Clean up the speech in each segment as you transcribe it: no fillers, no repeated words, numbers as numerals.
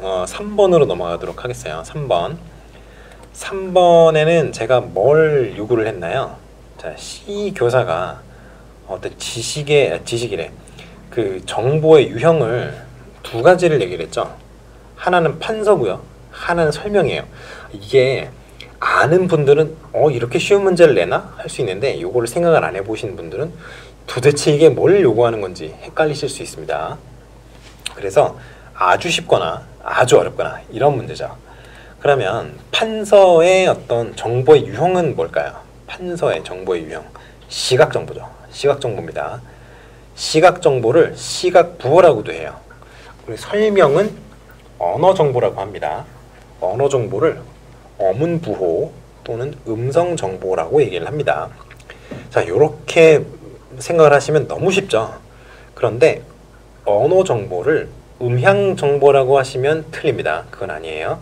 3번으로 넘어가도록 하겠어요. 3번. 3번에는 제가 뭘 요구를 했나요? 자, C 교사가 어떤 지식이래. 그 정보의 유형을 두 가지를 얘기를 했죠. 하나는 판서고요. 하나는 설명이에요. 이게 아는 분들은 이렇게 쉬운 문제를 내나? 할 수 있는데 요거를 생각을 안 해보신 분들은 도대체 이게 뭘 요구하는 건지 헷갈리실 수 있습니다. 그래서 아주 쉽거나 아주 어렵거나 이런 문제죠. 그러면 판서의 어떤 정보의 유형은 뭘까요? 판서의 정보의 유형, 시각정보죠. 시각정보입니다. 시각정보를 시각부호라고도 해요. 그리고 설명은 언어정보라고 합니다. 언어정보를 어문부호 또는 음성정보라고 얘기를 합니다. 자, 이렇게 생각을 하시면 너무 쉽죠. 그런데 언어정보를 음향정보라고 하시면 틀립니다. 그건 아니에요.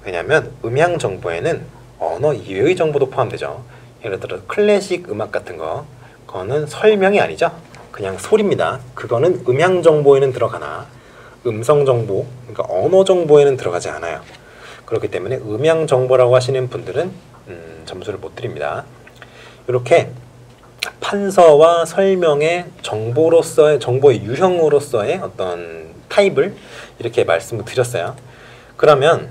왜냐하면 음향정보에는 언어 이외의 정보도 포함되죠. 예를 들어 클래식 음악 같은 거, 그거는 설명이 아니죠. 그냥 소리입니다. 그거는 음향정보에는 들어가나 음성정보, 그러니까 언어정보에는 들어가지 않아요. 그렇기 때문에 음향정보라고 하시는 분들은 점수를 못 드립니다. 이렇게 판서와 설명의 정보로서의 정보의 유형으로서의 어떤 타입을 이렇게 말씀을 드렸어요. 그러면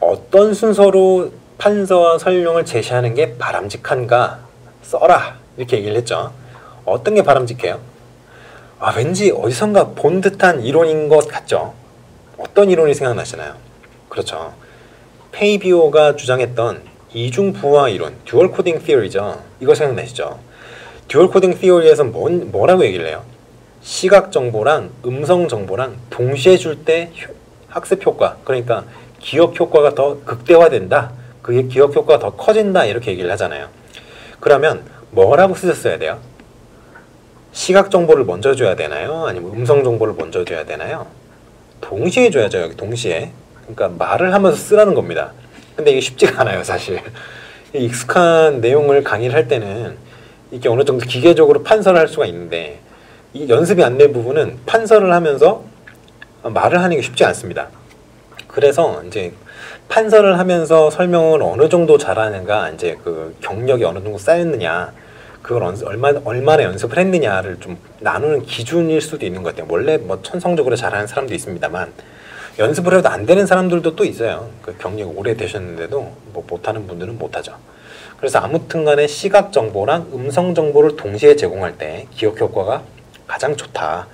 어떤 순서로 판서와 설명을 제시하는 게 바람직한가 써라 이렇게 얘기를 했죠. 어떤 게 바람직해요? 왠지 어디선가 본 듯한 이론인 것 같죠. 어떤 이론이 생각나시나요? 그렇죠. 페이비오가 주장했던 이중부호화 이론, 듀얼 코딩 티어리죠. 이거 생각나시죠? 듀얼 코딩 티어리에서 뭐라고 얘기를 해요? 시각 정보랑 음성 정보랑 동시에 줄 때 학습 효과, 그러니까 기억 효과가 더 극대화된다. 그게 기억 효과가 더 커진다. 이렇게 얘기를 하잖아요. 그러면 뭐라고 쓰셨어야 돼요? 시각 정보를 먼저 줘야 되나요? 아니면 음성 정보를 먼저 줘야 되나요? 동시에 줘야죠. 여기 동시에. 그러니까 말을 하면서 쓰라는 겁니다. 근데 이게 쉽지가 않아요, 사실. 익숙한 내용을 강의를 할 때는 이게 어느 정도 기계적으로 판서를 할 수가 있는데 이 연습이 안 된 부분은 판서를 하면서 말을 하는 게 쉽지 않습니다. 그래서 이제 판서를 하면서 설명을 어느 정도 잘하는가, 이제 그 경력이 어느 정도 쌓였느냐, 그걸 얼마나 연습을 했느냐를 좀 나누는 기준일 수도 있는 것 같아요. 원래 뭐 천성적으로 잘하는 사람도 있습니다만 연습을 해도 안 되는 사람들도 또 있어요. 그 경력이 오래 되셨는데도 뭐 못하는 분들은 못하죠. 그래서 아무튼 간에 시각 정보랑 음성 정보를 동시에 제공할 때 기억 효과가 가장 좋다.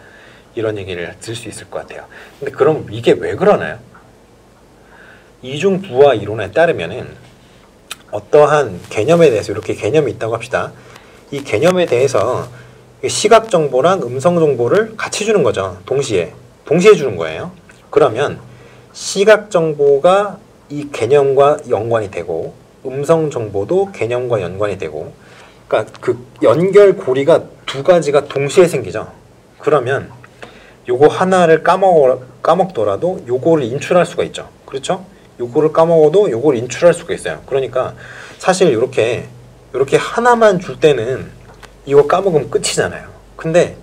이런 얘기를 들 수 있을 것 같아요. 근데 그럼 이게 왜 그러나요? 이중부호화 이론에 따르면은 어떠한 개념에 대해서 이렇게 개념이 있다고 합시다. 이 개념에 대해서 시각 정보랑 음성 정보를 같이 주는 거죠. 동시에 주는 거예요. 그러면 시각 정보가 이 개념과 연관이 되고 음성 정보도 개념과 연관이 되고, 그러니까 그 연결고리가 두 가지가 동시에 생기죠. 그러면 요거 하나를 까먹더라도 요거를 인출할 수가 있죠. 그렇죠? 요거를 까먹어도 요걸 인출할 수가 있어요. 그러니까 사실 이렇게 하나만 줄 때는 이거 까먹으면 끝이잖아요. 근데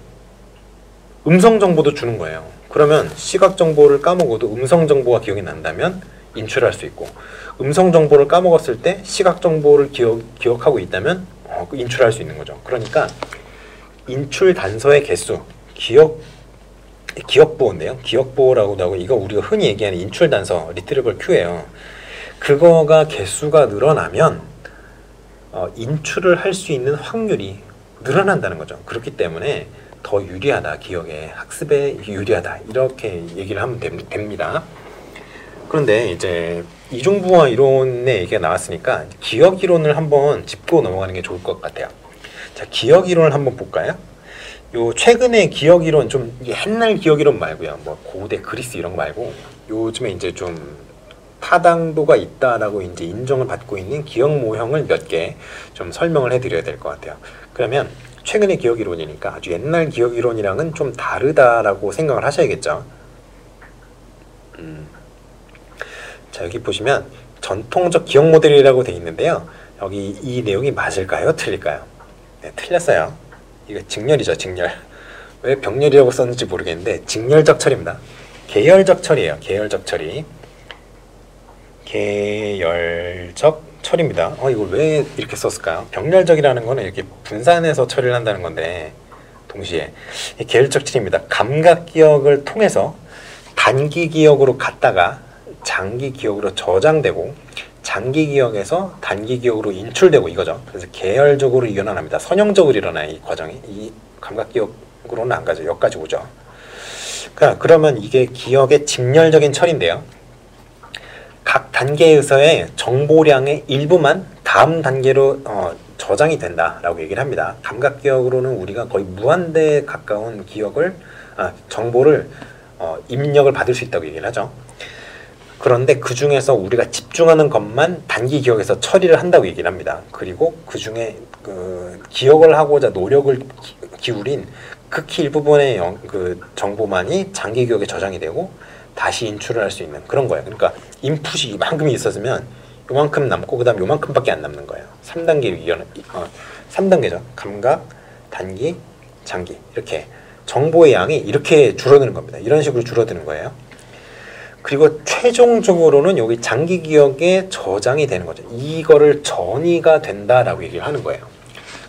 음성 정보도 주는 거예요. 그러면 시각 정보를 까먹어도 음성 정보가 기억이 난다면 인출할 수 있고, 음성 정보를 까먹었을 때 시각 정보를 기억하고 있다면 인출할 수 있는 거죠. 그러니까 인출 단서의 개수, 기억보호인데요. 기억보호라고도 하고, 이거 우리가 흔히 얘기하는 인출 단서, 리트리버블 큐예요. 그거가 개수가 늘어나면 인출을 할 수 있는 확률이 늘어난다는 거죠. 그렇기 때문에 더 유리하다, 기억에, 학습에 유리하다, 이렇게 얘기를 하면 됩니다. 그런데 이제 이중부호화 이론의 얘기가 나왔으니까 기억 이론을 한번 짚고 넘어가는 게 좋을 것 같아요. 자, 기억 이론을 한번 볼까요? 요 최근에 기억 이론, 좀 옛날 기억 이론 말고요, 뭐 고대 그리스 이런 거 말고 요즘에 이제 좀 타당도가 있다라고 이제 인정을 받고 있는 기억 모형을 몇 개 좀 설명을 해드려야 될 것 같아요. 그러면 최근의 기억 이론이니까 아주 옛날 기억 이론이랑은 좀 다르다라고 생각을 하셔야겠죠. 자, 여기 보시면 전통적 기억 모델이라고 되어 있는데요. 여기 이 내용이 맞을까요? 틀릴까요? 네, 틀렸어요. 이거 직렬이죠, 직렬. 왜 병렬이라고 썼는지 모르겠는데 직렬적 처리입니다. 계열적 처리예요. 계열적 처리. 계열적 처리입니다. 이걸 왜 이렇게 썼을까요? 병렬적이라는 거는 이렇게 분산해서 처리를 한다는 건데 동시에 계열적 처리입니다. 감각 기억을 통해서 단기 기억으로 갔다가 장기 기억으로 저장되고 장기 기억에서 단기 기억으로 인출되고 이거죠. 그래서 계열적으로 일어납니다. 선형적으로 일어나요. 이 과정이. 이 감각 기억으로는 안 가죠. 여기까지 오죠. 그러면 이게 기억의 직렬적인 처리인데요. 각 단계에서의 정보량의 일부만 다음 단계로 저장이 된다라고 얘기를 합니다. 감각 기억으로는 우리가 거의 무한대에 가까운 정보를 입력을 받을 수 있다고 얘기를 하죠. 그런데 그 중에서 우리가 집중하는 것만 단기 기억에서 처리를 한다고 얘기를 합니다. 그리고 그 중에 기억을 하고자 노력을 기울인 극히 일부분의 정보만이 장기 기억에 저장이 되고 다시 인출을 할 수 있는 그런 거예요. 그러니까 인풋이 이만큼이 있었으면 요만큼 남고 그 다음 요만큼밖에 안 남는 거예요. 3단계죠. 감각, 단기, 장기 이렇게 정보의 양이 이렇게 줄어드는 겁니다. 이런 식으로 줄어드는 거예요. 그리고 최종적으로는 여기 장기 기억에 저장이 되는 거죠. 이거를 전이가 된다라고 얘기를 하는 거예요.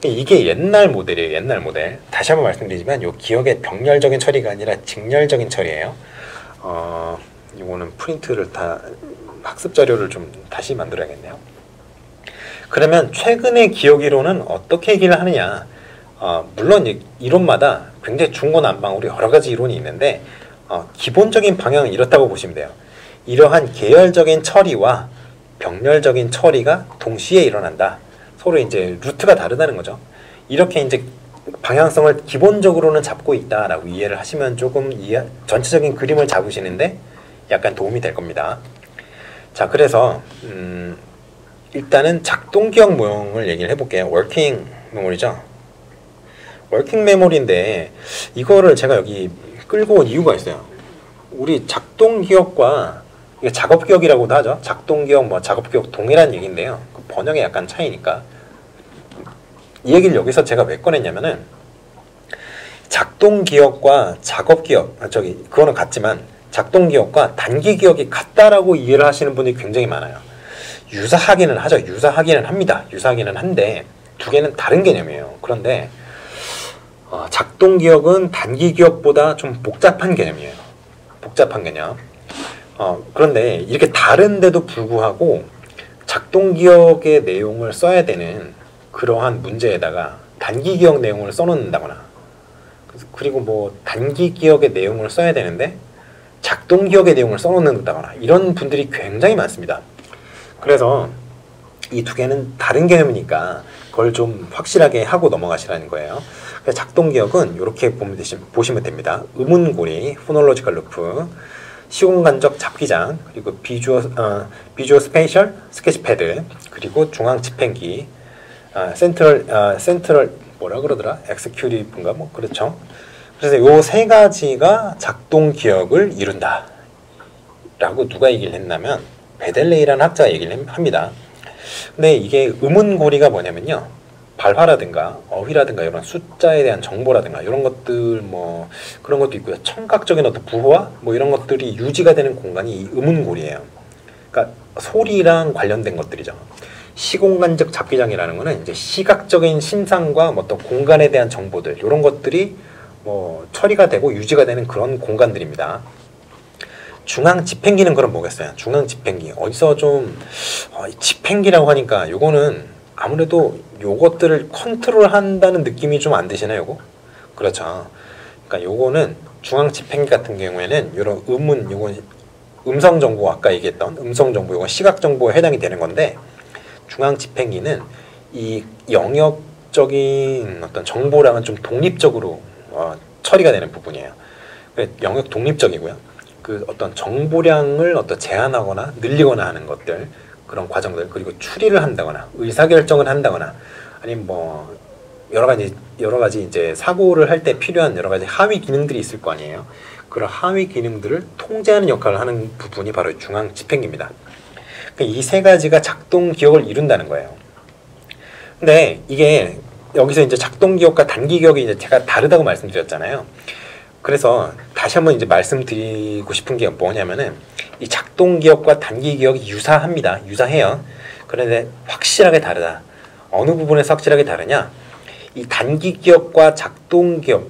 이게 옛날 모델이에요. 옛날 모델. 다시 한번 말씀드리지만 요 기억의 병렬적인 처리가 아니라 직렬적인 처리예요. 이거는 프린트를 다 학습 자료를 좀 다시 만들어야겠네요. 그러면 최근의 기억 이론은 어떻게 얘기를 하느냐? 물론 이론마다 굉장히 중구난방으로 여러 가지 이론이 있는데 기본적인 방향은 이렇다고 보시면 돼요. 이러한 계열적인 처리와 병렬적인 처리가 동시에 일어난다. 서로 이제 루트가 다르다는 거죠. 이렇게 이제 방향성을 기본적으로는 잡고 있다라고 이해를 하시면 조금 전체적인 그림을 잡으시는데 약간 도움이 될 겁니다. 자, 그래서 일단은 작동 기억 모형을 얘기를 해볼게요. 워킹 메모리죠. 워킹 메모리인데 이거를 제가 여기 끌고 온 이유가 있어요. 우리 작동 기억과 이게 작업 기억이라고도 하죠. 작동 기억, 작업 기억 동일한 얘기인데요. 그 번역에 약간 차이니까 이 얘기를 여기서 제가 왜 꺼냈냐면은 작동 기억과 작업 기억, 그거는 같지만 작동 기억과 단기 기억이 같다라고 이해를 하시는 분이 굉장히 많아요. 유사하기는 하죠. 유사하기는 합니다. 유사하기는 한데 두 개는 다른 개념이에요. 그런데 작동 기억은 단기 기억보다 좀 복잡한 개념이에요. 복잡한 개념. 그런데 이렇게 다른데도 불구하고 작동 기억의 내용을 써야 되는 그러한 문제에다가 단기 기억 내용을 써놓는다거나 그리고 단기 기억의 내용을 써야 되는데 작동 기억의 내용을 써놓는다거나 이런 분들이 굉장히 많습니다. 그래서 이 두 개는 다른 개념이니까 그걸 좀 확실하게 하고 넘어가시라는 거예요. 그래서 작동 기억은 이렇게 보시면 됩니다. 의문고리, 포놀로지컬 루프, 시공간적 잡기장, 그리고 비주어 스페이셜 스케치패드, 그리고 중앙 집행기, 센트럴 뭐라 그러더라? 엑스큐티브인가 그렇죠. 그래서 요 세 가지가 작동 기억을 이룬다 라고 누가 얘기를 했냐면 베델레이라는 학자가 얘기를 합니다. 근데 이게 의문고리가 뭐냐면요, 발화라든가 어휘라든가 이런 숫자에 대한 정보라든가 이런 것들 그런 것도 있고요. 청각적인 어떤 부호와 이런 것들이 유지가 되는 공간이 이 의문고리예요. 그러니까 소리랑 관련된 것들이죠. 시공간적 잡기장이라는 거는 이제 시각적인 신상과 어떤 공간에 대한 정보들 이런 것들이 처리가 되고 유지가 되는 그런 공간들입니다. 중앙 집행기는 그럼 뭐겠어요? 중앙 집행기 어디서 좀 집행기라고 하니까 요거는 아무래도 요것들을 컨트롤한다는 느낌이 좀 안 드시나요? 요거? 그렇죠. 그러니까 요거는 중앙 집행기 같은 경우에는 이런 요건 음성 정보, 아까 얘기했던 음성 정보, 요건 시각 정보에 해당이 되는 건데 중앙 집행기는 이 영역적인 어떤 정보랑은 좀 독립적으로 처리가 되는 부분이에요. 영역 독립적이고요. 그 어떤 정보량을 제한하거나 늘리거나 하는 것들, 그런 과정들, 그리고 추리를 한다거나 의사결정을 한다거나 아니면 여러 가지 이제 사고를 할 때 필요한 여러 가지 하위 기능들이 있을 거 아니에요. 그런 하위 기능들을 통제하는 역할을 하는 부분이 바로 중앙 집행기입니다. 이 세 가지가 작동 기억을 이룬다는 거예요. 근데 이게 여기서 이제 작동 기억과 단기 기억이 이제 제가 다르다고 말씀드렸잖아요. 그래서 다시 한번 이제 말씀드리고 싶은 게 뭐냐면은 이 작동 기억과 단기 기억이 유사합니다. 유사해요. 그런데 확실하게 다르다. 어느 부분에서 확실하게 다르냐? 이 단기 기억과 작동 기억,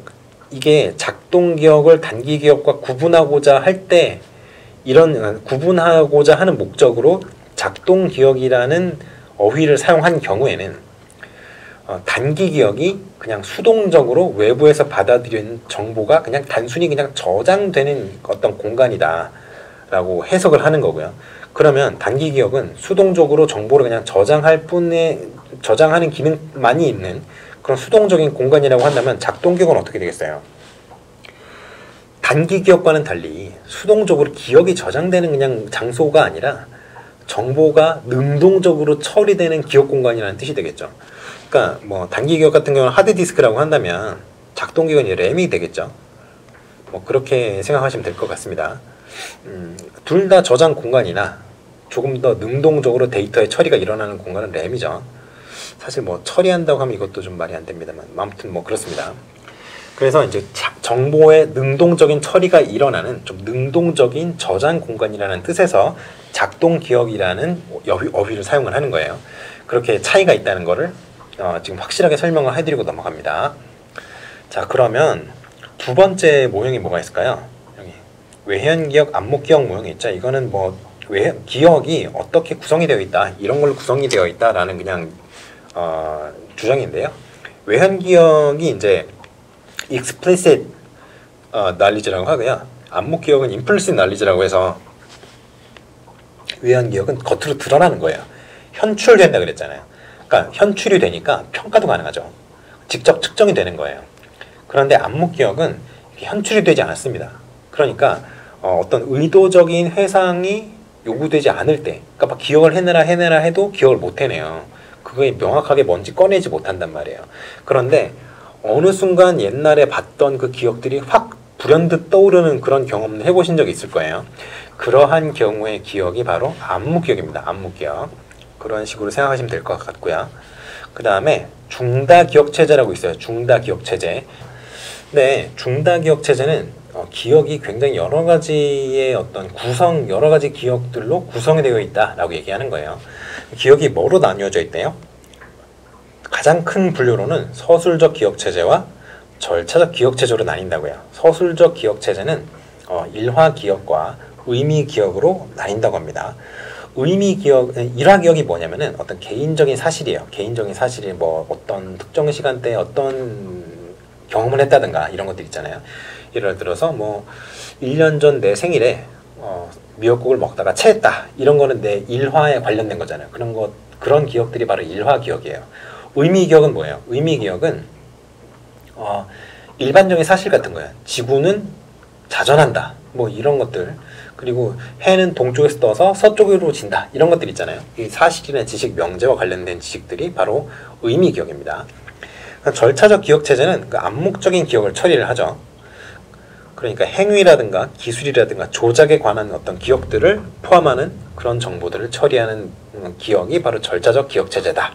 이게 작동 기억을 단기 기억과 구분하고자 할 때 이런 구분하고자 하는 목적으로 작동 기억이라는 어휘를 사용한 경우에는 단기 기억이 그냥 수동적으로 외부에서 받아들인 정보가 그냥 단순히 그냥 저장되는 어떤 공간이다 라고 해석을 하는 거고요. 그러면 단기 기억은 수동적으로 정보를 그냥 저장하는 기능만이 있는 그런 수동적인 공간이라고 한다면 작동 기억은 어떻게 되겠어요? 단기 기억과는 달리 수동적으로 기억이 저장되는 그냥 장소가 아니라 정보가 능동적으로 처리되는 기억 공간이라는 뜻이 되겠죠. 그러니까 뭐 단기 기억 같은 경우는 하드디스크라고 한다면 작동 기억은 램이 되겠죠. 뭐 그렇게 생각하시면 될 것 같습니다. 둘 다 저장 공간이나 조금 더 능동적으로 데이터의 처리가 일어나는 공간은 램이죠. 사실 뭐 처리한다고 하면 이것도 좀 말이 안 됩니다만 아무튼 뭐 그렇습니다. 그래서 이제 정보의 능동적인 처리가 일어나는 좀 능동적인 저장 공간이라는 뜻에서 작동 기억이라는 어휘를 사용을 하는 거예요. 그렇게 차이가 있다는 거를 지금 확실하게 설명을 해드리고 넘어갑니다. 자, 그러면 두 번째 모형이 뭐가 있을까요? 여기 외현 기억, 안목 기억 모형이 있죠. 이거는 뭐 기억이 어떻게 구성이 되어 있다, 이런 걸로 구성이 되어 있다라는 그냥 주장인데요. 외현 기억이 이제 explicit knowledge라고 하고요. 안목 기억은 implicit knowledge라고 해서 외현 기억은 겉으로 드러나는 거예요. 현출된다 그랬잖아요. 그러니까 현출이 되니까 평가도 가능하죠. 직접 측정이 되는 거예요. 그런데 안목 기억은 현출이 되지 않았습니다. 그러니까 어떤 의도적인 회상이 요구되지 않을 때, 그러니까 막 기억을 해내라 해도 기억을 못 해내요. 그게 명확하게 뭔지 꺼내지 못한단 말이에요. 그런데 어느 순간 옛날에 봤던 그 기억들이 확 불현듯 떠오르는 그런 경험을 해보신 적이 있을 거예요. 그러한 경우의 기억이 바로 안목기억입니다. 안목기억. 그런 식으로 생각하시면 될 것 같고요. 그 다음에 중다기억체제라고 있어요. 중다기억체제. 네, 중다기억체제는 기억이 굉장히 여러 가지의 어떤 여러 가지 기억들로 구성이 되어 있다라고 얘기하는 거예요. 기억이 뭐로 나뉘어져 있대요? 가장 큰 분류로는 서술적 기억체제와 절차적 기억체제로 나뉜다고요. 서술적 기억체제는 일화 기억과 의미 기억으로 나뉜다고 합니다. 일화 기억이 뭐냐면은 어떤 개인적인 사실이에요. 개인적인 사실이 뭐 어떤 특정 시간대에 어떤 경험을 했다든가 이런 것들 있잖아요. 예를 들어서 뭐 1년 전 내 생일에 미역국을 먹다가 체했다. 이런 거는 내 일화에 관련된 거잖아요. 그런 기억들이 바로 일화 기억이에요. 의미 기억은 뭐예요? 의미 기억은 일반적인 사실 같은 거예요. 지구는 자전한다. 뭐 이런 것들. 그리고 해는 동쪽에서 떠서 서쪽으로 진다. 이런 것들 있잖아요. 이 사실이나 지식, 명제와 관련된 지식들이 바로 의미 기억입니다. 절차적 기억 체제는 그 암묵적인 기억을 처리를 하죠. 그러니까 행위라든가 기술이라든가 조작에 관한 어떤 기억들을 포함하는 그런 정보들을 처리하는 기억이 바로 절차적 기억 체제다.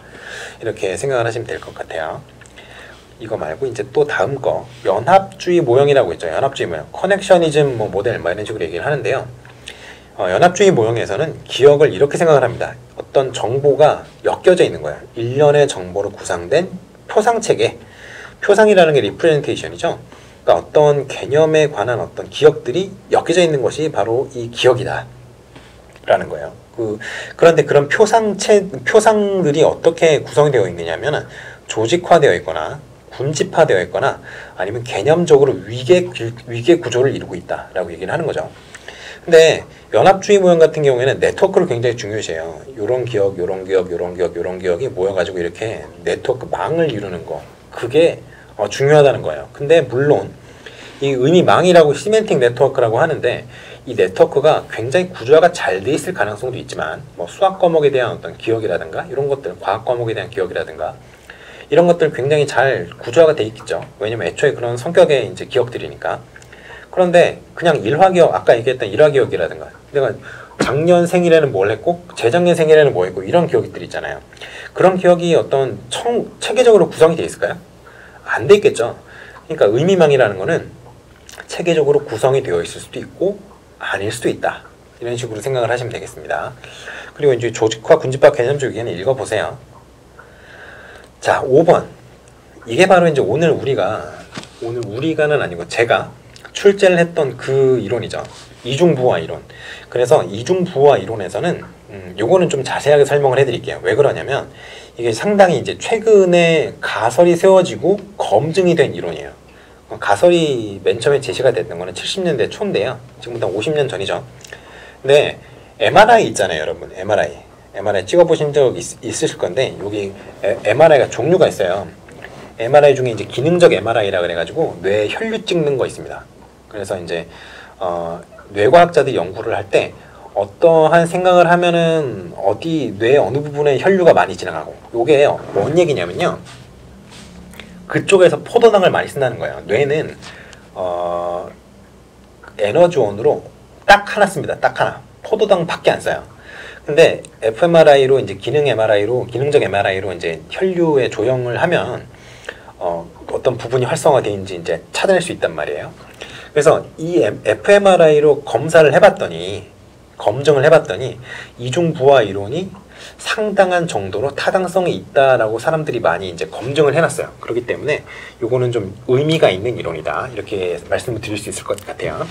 이렇게 생각을 하시면 될 것 같아요. 이거 말고 이제 또 다음 거 연합주의 모형이라고 있죠. 연합주의 모형, 커넥셔니즘 뭐 모델 뭐 이런 식으로 얘기를 하는데요. 연합주의 모형에서는 기억을 이렇게 생각을 합니다. 어떤 정보가 엮여져 있는 거예요. 일련의 정보로 구성된 표상체계. 표상이라는 게 리프레젠테이션이죠. 그러니까 어떤 개념에 관한 어떤 기억들이 엮여져 있는 것이 바로 이 기억이다 라는 거예요. 그런데 그런 표상들이 어떻게 구성이 되어 있느냐면 조직화되어 있거나 군집화되어 있거나 아니면 개념적으로 위계 구조를 이루고 있다라고 얘기를 하는 거죠. 근데 연합주의 모형 같은 경우에는 네트워크를 굉장히 중요시해요. 요런 기억, 요런 기억, 요런 기억, 요런 기억이 모여가지고 이렇게 네트워크 망을 이루는 거, 그게 중요하다는 거예요. 근데 물론 이 의미망이라고 시멘틱 네트워크라고 하는데 이 네트워크가 굉장히 구조화가 잘 돼 있을 가능성도 있지만 뭐 수학 과목에 대한 어떤 기억이라든가 이런 것들, 과학 과목에 대한 기억이라든가 이런 것들 굉장히 잘 구조화가 돼 있겠죠. 왜냐면 애초에 그런 성격의 이제 기억들이니까. 그런데 그냥 일화기억, 아까 얘기했던 일화기억이라든가 내가 작년 생일에는 뭘 했고 재작년 생일에는 뭐 했고 이런 기억들 있잖아요. 그런 기억이 어떤 체계적으로 구성이 돼 있을까요? 안 돼 있겠죠. 그러니까 의미망이라는 거는 체계적으로 구성이 되어 있을 수도 있고 아닐 수도 있다. 이런 식으로 생각을 하시면 되겠습니다. 그리고 이제 조직화 군집화 개념적 의견을 읽어보세요. 자, 5번. 이게 바로 이제 오늘 우리가는 아니고 제가 출제를 했던 그 이론이죠. 이중부화 이론. 그래서 이중부화 이론에서는 요거는 좀 자세하게 설명을 해드릴게요. 왜 그러냐면 이게 상당히 이제 최근에 가설이 세워지고 검증이 된 이론이에요. 가설이 맨 처음에 제시가 됐던 거는 70년대 초인데요. 지금부터 50년 전이죠. 근데 MRI 있잖아요, 여러분. MRI 찍어보신 적 있으실 건데 여기 MRI가 종류가 있어요. MRI 중에 이제 기능적 MRI라 그래가지고 뇌 혈류 찍는 거 있습니다. 그래서 이제 뇌과학자들이 연구를 할 때 어떠한 생각을 하면은 뇌 어느 부분에 혈류가 많이 지나가고, 요게 뭔 얘기냐면요, 그쪽에서 포도당을 많이 쓴다는 거예요. 뇌는 에너지원으로 딱 하나 씁니다. 딱 하나. 포도당밖에 안 써요. 근데 fMRI로 이제 기능적 MRI로 이제 혈류의 조형을 하면 어떤 부분이 활성화되는지 이제 찾아낼 수 있단 말이에요. 그래서 이 fMRI로 검증을 해봤더니 이중부화 이론이 상당한 정도로 타당성이 있다라고 사람들이 많이 이제 검증을 해놨어요. 그렇기 때문에 요거는 좀 의미가 있는 이론이다, 이렇게 말씀을 드릴 수 있을 것 같아요.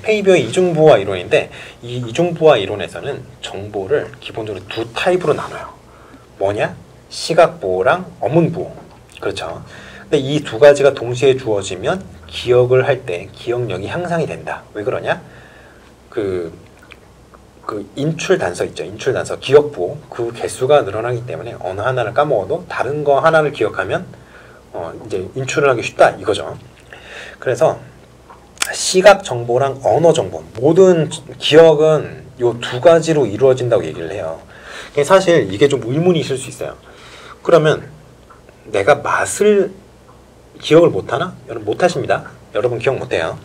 페이비어의 이중부화 이론인데, 이 이중부화 이론에서는 정보를 기본적으로 두 타입으로 나눠요. 뭐냐? 시각보호랑 어문보호. 그렇죠. 근데 이 두 가지가 동시에 주어지면 기억을 할 때 기억력이 향상이 된다. 왜 그러냐? 그 인출 단서 있죠. 인출 단서, 기억보, 그 개수가 늘어나기 때문에 어느 하나를 까먹어도 다른 거 하나를 기억하면 이제 인출을 하기 쉽다, 이거죠. 그래서 시각 정보랑 언어 정보, 모든 기억은 요 두 가지로 이루어진다고 얘기를 해요. 사실 이게 좀 의문이 있을 수 있어요. 그러면 내가 맛을 기억을 못하나? 여러분 못하십니다. 여러분 기억 못해요.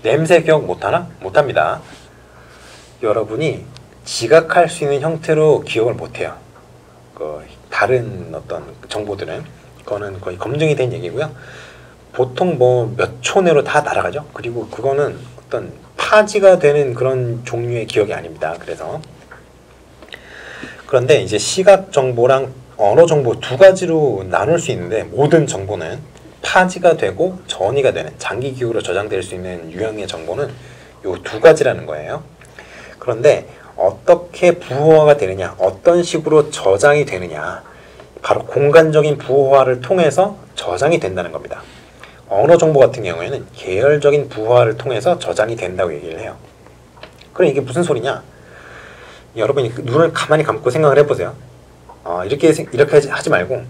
냄새 기억 못하나? 못합니다. 여러분이 지각할 수 있는 형태로 기억을 못해요. 다른 어떤 정보들은, 그거는 거의 검증이 된 얘기고요. 보통 뭐 몇 초 내로 다 날아가죠. 그리고 그거는 어떤 파지가 되는 그런 종류의 기억이 아닙니다. 그런데 이제 시각 정보랑 언어 정보 두 가지로 나눌 수 있는데, 모든 정보는 파지가 되고 전이가 되는, 장기 기억으로 저장될 수 있는 유형의 정보는 요 두 가지라는 거예요. 그런데 어떻게 부호화가 되느냐, 어떤 식으로 저장이 되느냐, 바로 공간적인 부호화를 통해서 저장이 된다는 겁니다. 언어 정보 같은 경우에는 계열적인 부호화를 통해서 저장이 된다고 얘기를 해요. 그럼 이게 무슨 소리냐? 여러분이 눈을 가만히 감고 생각을 해보세요. 이렇게 하지 말고,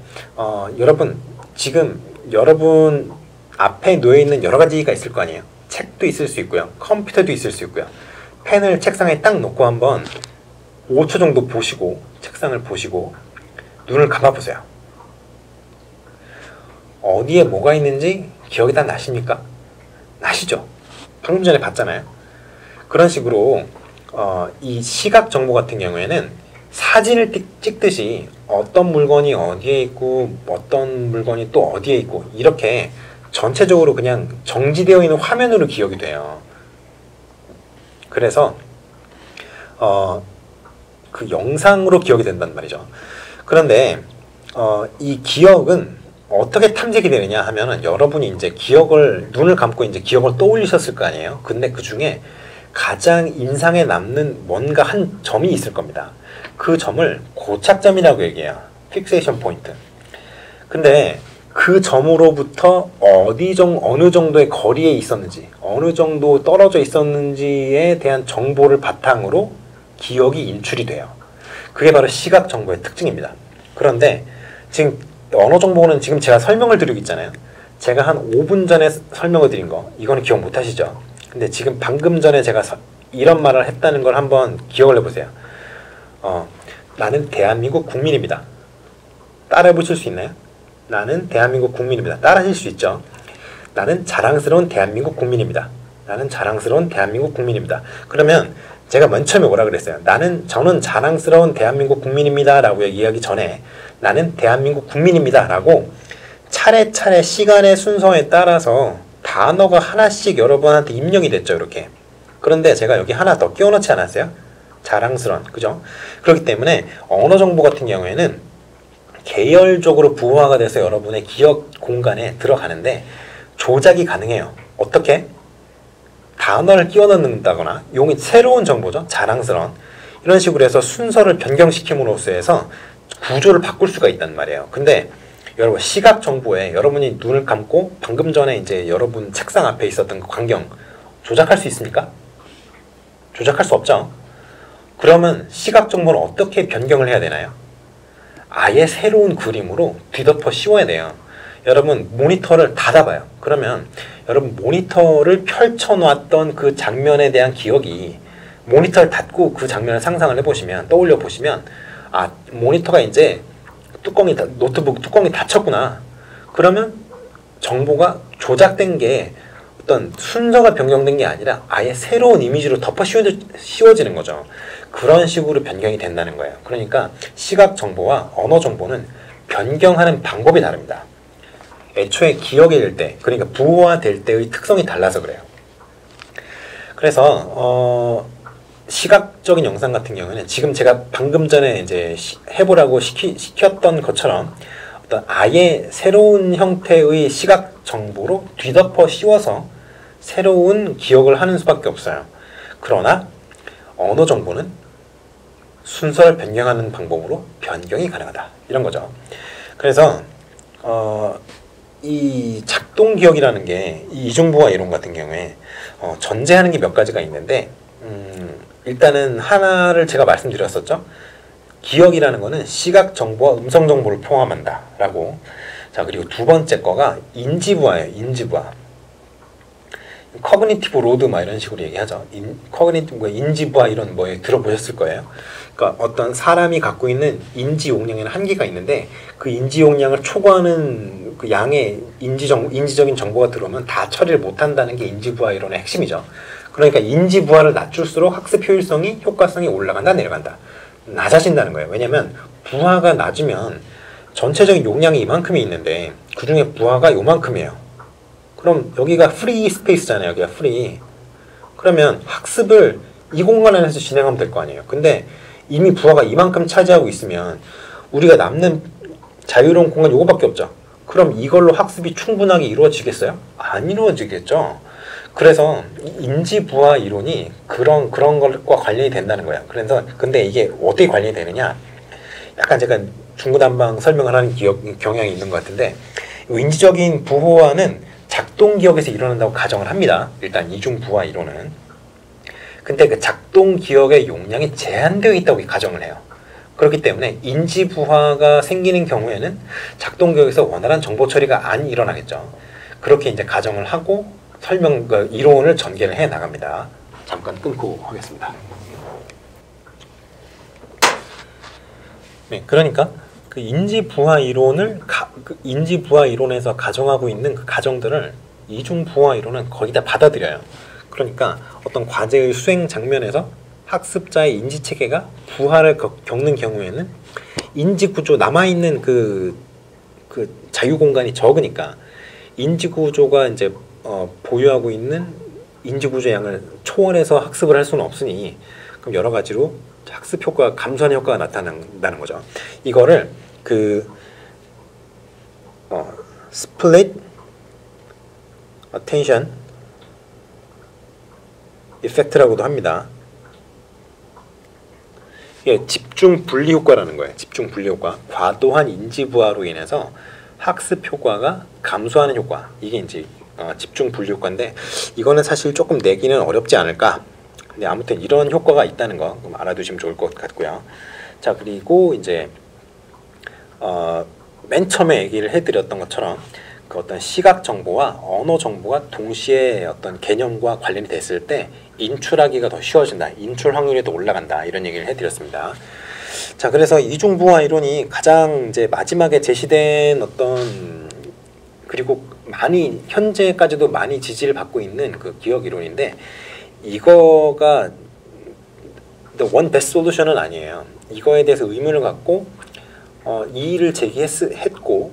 여러분 앞에 놓여있는 여러 가지가 있을 거 아니에요. 책도 있을 수 있고요, 컴퓨터도 있을 수 있고요. 펜을 책상에 딱 놓고 한번 5초 정도 보시고, 책상을 보시고 눈을 감아보세요. 어디에 뭐가 있는지 기억이 다 나십니까? 나시죠? 방금 전에 봤잖아요. 그런 식으로 이 시각 정보 같은 경우에는 사진을 찍듯이 어떤 물건이 어디에 있고 어떤 물건이 또 어디에 있고, 이렇게 전체적으로 그냥 정지되어 있는 화면으로 기억이 돼요. 그래서 그 영상으로 기억이 된단 말이죠. 그런데 이 기억은 어떻게 탐색이 되느냐 하면은, 여러분이 이제 눈을 감고 이제 기억을 떠올리셨을 거 아니에요. 근데 그 중에 가장 인상에 남는 뭔가 한 점이 있을 겁니다. 그 점을 고착점이라고 얘기해요. 픽세이션 포인트. 근데 그 점으로부터 어느 정도의 거리에 있었는지, 어느 정도 떨어져 있었는지에 대한 정보를 바탕으로 기억이 인출이 돼요. 그게 바로 시각 정보의 특징입니다. 그런데 지금 언어 정보는 지금 제가 설명을 드리고 있잖아요. 제가 한 5분 전에 설명을 드린 거, 이거는 기억 못 하시죠? 근데 지금 방금 전에 제가 이런 말을 했다는 걸 한번 기억을 해보세요. 나는 대한민국 국민입니다. 따라해 보실 수 있나요? 나는 대한민국 국민입니다. 따라하실 수 있죠? 나는 자랑스러운 대한민국 국민입니다. 나는 자랑스러운 대한민국 국민입니다. 그러면 제가 맨 처음에 뭐라 그랬어요? 저는 자랑스러운 대한민국 국민입니다 라고 얘기하기 전에 나는 대한민국 국민입니다 라고 차례차례 시간의 순서에 따라서 단어가 하나씩 여러분한테 입력이 됐죠, 이렇게. 그런데 제가 여기 하나 더 끼워 넣지 않았어요? 자랑스러운, 그죠? 그렇기 때문에 언어 정보 같은 경우에는 계열적으로 부호화가 돼서 여러분의 기억 공간에 들어가는데 조작이 가능해요. 어떻게? 단어를 끼워 넣는다거나 용이 새로운 정보죠. 자랑스러운. 이런 식으로 해서 순서를 변경시킴으로써 해서 구조를 바꿀 수가 있단 말이에요. 근데 여러분 시각 정보에 여러분이 눈을 감고 방금 전에 이제 여러분 책상 앞에 있었던 그 광경 조작할 수 있습니까? 조작할 수 없죠. 그러면 시각 정보는 어떻게 변경을 해야 되나요? 아예 새로운 그림으로 뒤덮어 씌워야 돼요. 여러분 모니터를 닫아봐요. 그러면 여러분 모니터를 펼쳐놨던 그 장면에 대한 기억이 모니터를 닫고 그 장면을 상상을 해보시면 떠올려 보시면 아 모니터가 이제 노트북 뚜껑이 닫혔구나. 그러면 정보가 조작된 게 어떤 순서가 변경된 게 아니라 아예 새로운 이미지로 덮어 씌워지는 거죠. 그런 식으로 변경이 된다는 거예요. 그러니까 시각 정보와 언어 정보는 변경하는 방법이 다릅니다. 애초에 기억이 될 때, 그러니까 부호화 될 때의 특성이 달라서 그래요. 그래서 시각적인 영상 같은 경우에는 지금 제가 방금 전에 이제 해보라고 시켰던 것처럼 어떤 아예 새로운 형태의 시각 정보로 뒤덮어 씌워서 새로운 기억을 하는 수밖에 없어요. 그러나 언어 정보는 순서를 변경하는 방법으로 변경이 가능하다. 이런 거죠. 그래서 이 작동 기억이라는 게 이 이중부화 이론 같은 경우에 전제하는 게 몇 가지가 있는데 일단은 하나를 제가 말씀드렸었죠. 기억이라는 거는 시각 정보와 음성 정보를 포함한다 라고. 자, 그리고 두 번째 거가 인지부화예요. 인지부화. 커그니티브 로드 막 이런 식으로 얘기하죠. 커그니티브 인지부화 이런 뭐에 들어보셨을 거예요. 그러니까 어떤 사람이 갖고 있는 인지 용량에는 한계가 있는데 그 인지 용량을 초과하는 그 양의 인지적인 정보가 들어오면 다 처리를 못한다는 게 인지부화 이론의 핵심이죠. 그러니까 인지부화를 낮출수록 학습 효율성이 효과성이 올라간다 내려간다 낮아진다는 거예요. 왜냐하면 부하가 낮으면 전체적인 용량이 이만큼이 있는데 그 중에 부하가 요만큼이에요. 그럼 여기가 프리 스페이스잖아요. 여기가 프리. 그러면 학습을 이 공간 안에서 진행하면 될 거 아니에요. 근데 이미 부하가 이만큼 차지하고 있으면 우리가 남는 자유로운 공간 요거밖에 없죠. 그럼 이걸로 학습이 충분하게 이루어지겠어요? 안 이루어지겠죠. 그래서 인지부화 이론이 그런 것과 관련이 된다는 거예요. 그래서 근데 이게 어떻게 관련이 되느냐? 약간 제가 중구난방 설명을 하는 경향이 있는 것 같은데 인지적인 부호화는 작동 기억에서 일어난다고 가정을 합니다. 일단 이중부화 이론은. 근데 그 작동 기억의 용량이 제한되어 있다고 가정을 해요. 그렇기 때문에 인지부화가 생기는 경우에는 작동 기억에서 원활한 정보 처리가 안 일어나겠죠. 그렇게 이제 가정을 하고 그 이론을 전개를 해 나갑니다. 잠깐 끊고 하겠습니다. 네, 그러니까 그 인지부화 이론을 인지부화 이론에서 가정하고 있는 그 가정들을 이중부화 이론은 거의 다 받아들여요. 그러니까 어떤 과제의 수행 장면에서 학습자의 인지 체계가 부하를 겪는 경우에는 인지 구조 남아있는 그 자유 공간이 적으니까 인지 구조가 이제 보유하고 있는 인지 구조 양을 초월해서 학습을 할 수는 없으니 그럼 여러 가지로 학습 효과가 감소하는 효과가 나타난다는 거죠. 이거를 split attention effect라고도 합니다. 이게 집중 분리 효과라는 거예요. 집중 분리 효과. 과도한 인지 부하로 인해서 학습 효과가 감소하는 효과. 이게 이제 집중 분리 효과인데 이거는 사실 조금 내기는 어렵지 않을까. 근데 아무튼 이런 효과가 있다는 거 알아두시면 좋을 것 같고요. 자, 그리고 이제 맨 처음에 얘기를 해드렸던 것처럼 그 어떤 시각 정보와 언어 정보가 동시에 어떤 개념과 관련이 됐을 때 인출하기가 더 쉬워진다. 인출 확률이 더 올라간다. 이런 얘기를 해드렸습니다. 자, 그래서 이중부화 이론이 가장 이제 마지막에 제시된 어떤 그리고 많이 현재까지도 많이 지지를 받고 있는 그 기억 이론인데 이거가 the one best solution은 아니에요. 이거에 대해서 의문을 갖고 이의를 제기했고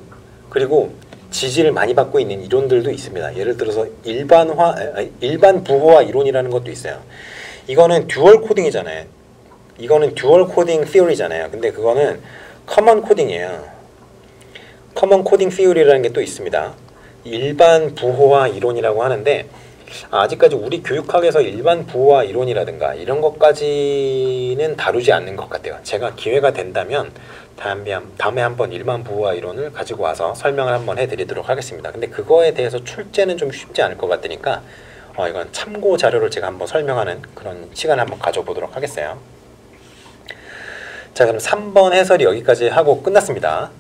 그리고 지지를 많이 받고 있는 이론들도 있습니다. 예를 들어서 일반 부호화 이론이라는 것도 있어요. 이거는 듀얼 코딩이잖아요. 이거는 듀얼 코딩 시어리잖아요. 근데 그거는 커먼 코딩이에요. 커먼 코딩 시어리라는 게 또 있습니다. 일반 부호화 이론이라고 하는데 아직까지 우리 교육학에서 일반 부호화 이론이라든가 이런 것까지는 다루지 않는 것 같아요. 제가 기회가 된다면 다음에 한번 일반 부호화 이론을 가지고 와서 설명을 한번 해드리도록 하겠습니다. 근데 그거에 대해서 출제는 좀 쉽지 않을 것 같으니까 이건 참고 자료를 제가 한번 설명하는 그런 시간을 한번 가져보도록 하겠어요. 자, 그럼 3번 해설이 여기까지 하고 끝났습니다.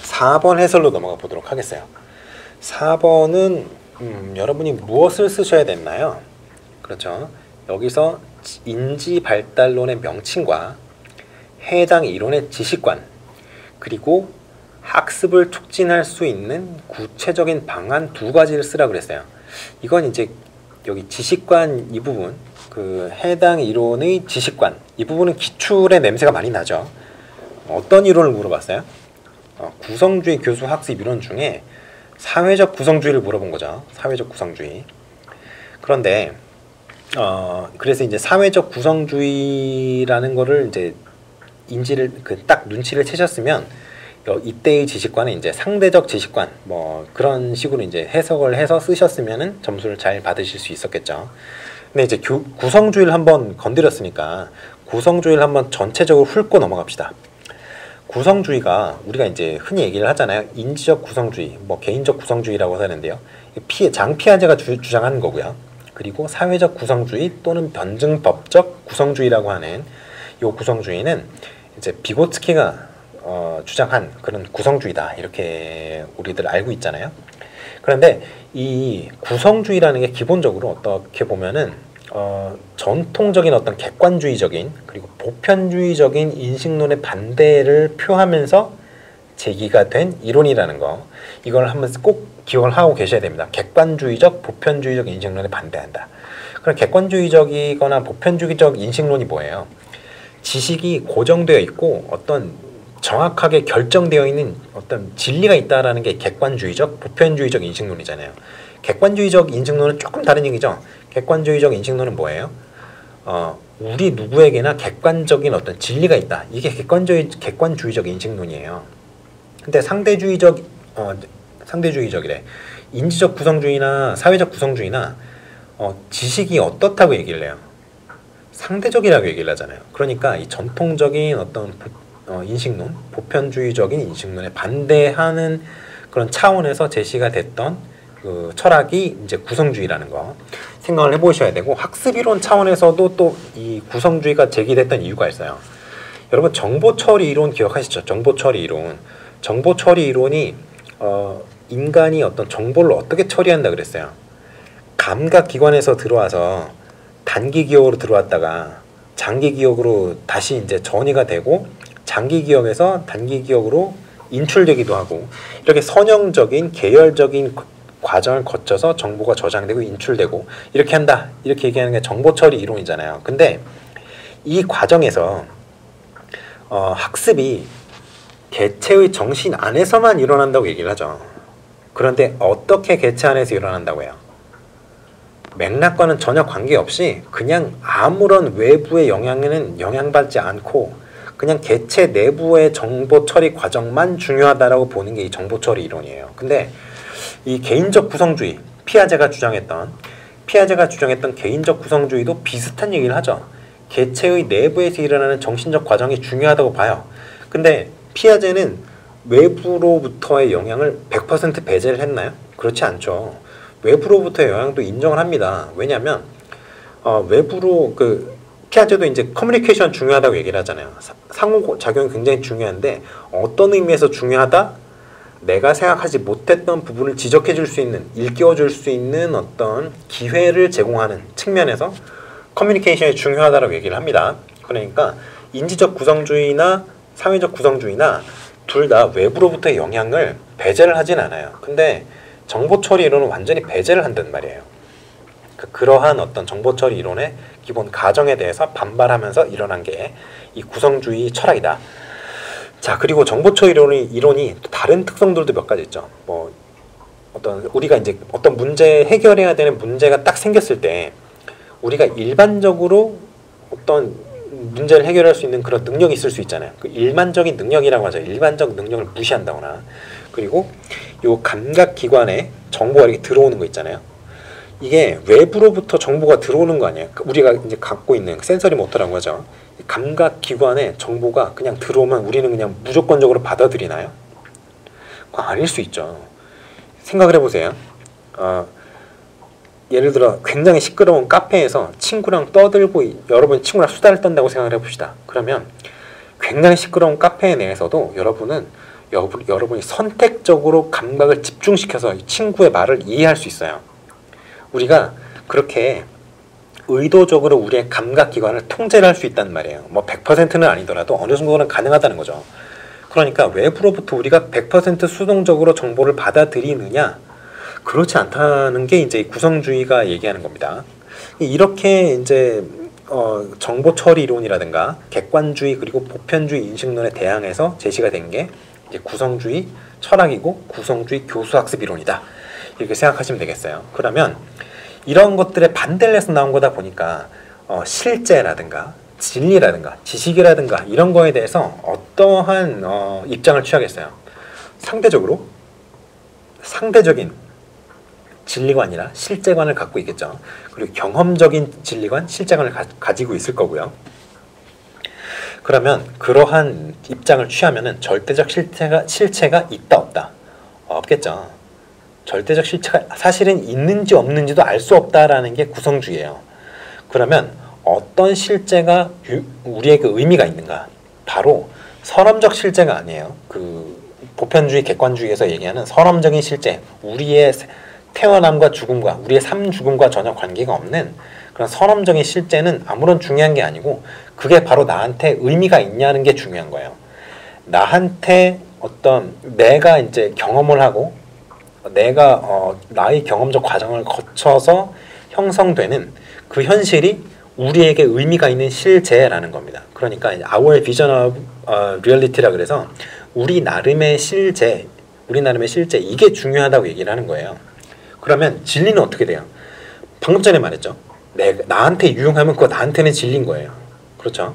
4번 해설로 넘어가 보도록 하겠어요. 4번은 여러분이 무엇을 쓰셔야 됐나요? 그렇죠. 여기서 인지 발달론의 명칭과 해당 이론의 지식관, 그리고 학습을 촉진할 수 있는 구체적인 방안 2가지를 쓰라 그랬어요. 이건 이제 여기 지식관 이 부분, 그 해당 이론의 지식관 이 부분은 기출의 냄새가 많이 나죠. 어떤 이론을 물어봤어요? 구성주의 교수 학습 이론 중에 사회적 구성주의를 물어본 거죠. 사회적 구성주의. 그런데 그래서 이제 사회적 구성주의라는 거를 이제 인지를 딱 눈치를 채셨으면 이때의 지식관은 이제 상대적 지식관 뭐 그런 식으로 이제 해석을 해서 쓰셨으면은 점수를 잘 받으실 수 있었겠죠. 근데 이제 구성주의를 한번 건드렸으니까 구성주의를 한번 전체적으로 훑고 넘어갑시다. 구성주의가 우리가 이제 흔히 얘기를 하잖아요. 인지적 구성주의, 뭐 개인적 구성주의라고 하는데요. 장 피아제가 주장하는 거고요. 그리고 사회적 구성주의 또는 변증법적 구성주의라고 하는 이 구성주의는 이제 비고츠키가 주장한 그런 구성주의다 이렇게 우리들 알고 있잖아요. 그런데 이 구성주의라는 게 기본적으로 어떻게 보면은 전통적인 어떤 객관주의적인 그리고 보편주의적인 인식론의 반대를 표하면서 제기가 된 이론이라는 거, 이걸 한번 꼭 기억을 하고 계셔야 됩니다. 객관주의적, 보편주의적 인식론에 반대한다. 그럼 객관주의적이거나 보편주의적 인식론이 뭐예요? 지식이 고정되어 있고 어떤 정확하게 결정되어 있는 어떤 진리가 있다라는 게 객관주의적, 보편주의적 인식론이잖아요. 객관주의적 인식론은 조금 다른 얘기죠. 객관주의적 인식론은 뭐예요? 우리 누구에게나 객관적인 어떤 진리가 있다. 이게 객관주의적 인식론이에요. 근데 상대주의적이래. 인지적 구성주의나 사회적 구성주의나 지식이 어떻다고 얘기를 해요? 상대적이라고 얘기를 하잖아요. 그러니까 이 전통적인 어떤 인식론, 보편주의적인 인식론에 반대하는 그런 차원에서 제시가 됐던 그 철학이 이제 구성주의라는 거 생각을 해보셔야 되고, 학습이론 차원에서도 또 이 구성주의가 제기됐던 이유가 있어요. 여러분 정보처리 이론 기억하시죠? 정보처리 이론. 정보처리 이론이 인간이 어떤 정보를 어떻게 처리한다 그랬어요. 감각기관에서 들어와서 단기 기억으로 들어왔다가 장기 기억으로 다시 이제 전이가 되고 장기 기억에서 단기 기억으로 인출되기도 하고, 이렇게 선형적인 계열적인 과정을 거쳐서 정보가 저장되고 인출되고 이렇게 한다, 이렇게 얘기하는 게 정보처리 이론이잖아요. 근데 이 과정에서 학습이 개체의 정신 안에서만 일어난다고 얘기를 하죠. 그런데 어떻게 개체 안에서 일어난다고 해요? 맥락과는 전혀 관계없이 그냥 아무런 외부의 영향에는 영향받지 않고 그냥 개체 내부의 정보 처리 과정만 중요하다라고 보는 게 이 정보 처리 이론이에요. 근데 이 개인적 구성주의, 피아제가 주장했던 개인적 구성주의도 비슷한 얘기를 하죠. 개체의 내부에서 일어나는 정신적 과정이 중요하다고 봐요. 근데 피아제는 외부로부터의 영향을 100% 배제를 했나요? 그렇지 않죠. 외부로부터의 영향도 인정을 합니다. 왜냐하면 외부로 피아제도 이제 커뮤니케이션 중요하다고 얘기를 하잖아요. 상호작용이 굉장히 중요한데 어떤 의미에서 중요하다? 내가 생각하지 못했던 부분을 지적해 줄 수 있는, 일깨워 줄 수 있는 어떤 기회를 제공하는 측면에서 커뮤니케이션이 중요하다고 얘기를 합니다. 그러니까 인지적 구성주의나 사회적 구성주의나 둘 다 외부로부터의 영향을 배제를 하진 않아요. 근데 정보 처리 이론은 완전히 배제를 한단 말이에요. 그러한 어떤 정보 처리 이론의 기본 가정에 대해서 반발하면서 일어난 게 이 구성주의 철학이다. 자, 그리고 정보 처리 이론이 또 다른 특성들도 몇 가지 있죠. 뭐 어떤 우리가 이제 어떤 문제 해결해야 되는 문제가 딱 생겼을 때 우리가 일반적으로 어떤 문제를 해결할 수 있는 그런 능력이 있을 수 있잖아요. 그 일반적인 능력이라고 하죠. 일반적 능력을 무시한다거나. 그리고 요 감각기관에 정보가 이렇게 들어오는 거 있잖아요. 이게 외부로부터 정보가 들어오는 거 아니에요. 우리가 이제 갖고 있는 센서리 모터라고 하죠. 감각기관에 정보가 그냥 들어오면 우리는 그냥 무조건적으로 받아들이나요? 아닐 수 있죠. 생각을 해보세요. 예를 들어 굉장히 시끄러운 카페에서 친구랑 떠들고 여러분이 친구랑 수다를 떤다고 생각을 해봅시다. 그러면 굉장히 시끄러운 카페 내에서도 여러분이 선택적으로 감각을 집중시켜서 친구의 말을 이해할 수 있어요. 우리가 그렇게 의도적으로 우리의 감각기관을 통제를 할 수 있단 말이에요. 뭐 100%는 아니더라도 어느 정도는 가능하다는 거죠. 그러니까 외부로부터 우리가 100% 수동적으로 정보를 받아들이느냐? 그렇지 않다는 게 이제 구성주의가 얘기하는 겁니다. 이렇게 이제 정보 처리 이론이라든가 객관주의 그리고 보편주의 인식론에 대항해서 제시가 된 게 이제 구성주의 철학이고 구성주의 교수학습 이론이다. 이렇게 생각하시면 되겠어요. 그러면 이런 것들의 반대를 해서 나온 거다 보니까 실제라든가 진리라든가 지식이라든가 이런 거에 대해서 어떠한 입장을 취하겠어요. 상대적인 진리가 아니라 실제관을 갖고 있겠죠. 그리고 경험적인 진리관, 실제관을 가지고 있을 거고요. 그러면 그러한 입장을 취하면은 절대적 실체가 있다 없다? 없겠죠. 절대적 실체가 사실은 있는지 없는지도 알 수 없다라는 게 구성주의예요. 그러면 어떤 실제가 우리에게 의미가 있는가? 바로 선험적 실제가 아니에요. 그 보편주의, 객관주의에서 얘기하는 선험적인 실제, 우리의 태어남과 죽음과 우리의 삶 죽음과 전혀 관계가 없는 그런 선험적인 실제는 아무런 중요한 게 아니고 그게 바로 나한테 의미가 있냐는 게 중요한 거예요. 나한테 어떤 내가 이제 경험을 하고 내가 나의 경험적 과정을 거쳐서 형성되는 그 현실이 우리에게 의미가 있는 실제라는 겁니다. 그러니까 our vision of reality라 그래서 우리 나름의 실제 이게 중요하다고 얘기를 하는 거예요. 그러면 진리는 어떻게 돼요? 방금 전에 말했죠. 나한테 유용하면 그거 나한테는 진리인 거예요. 그렇죠?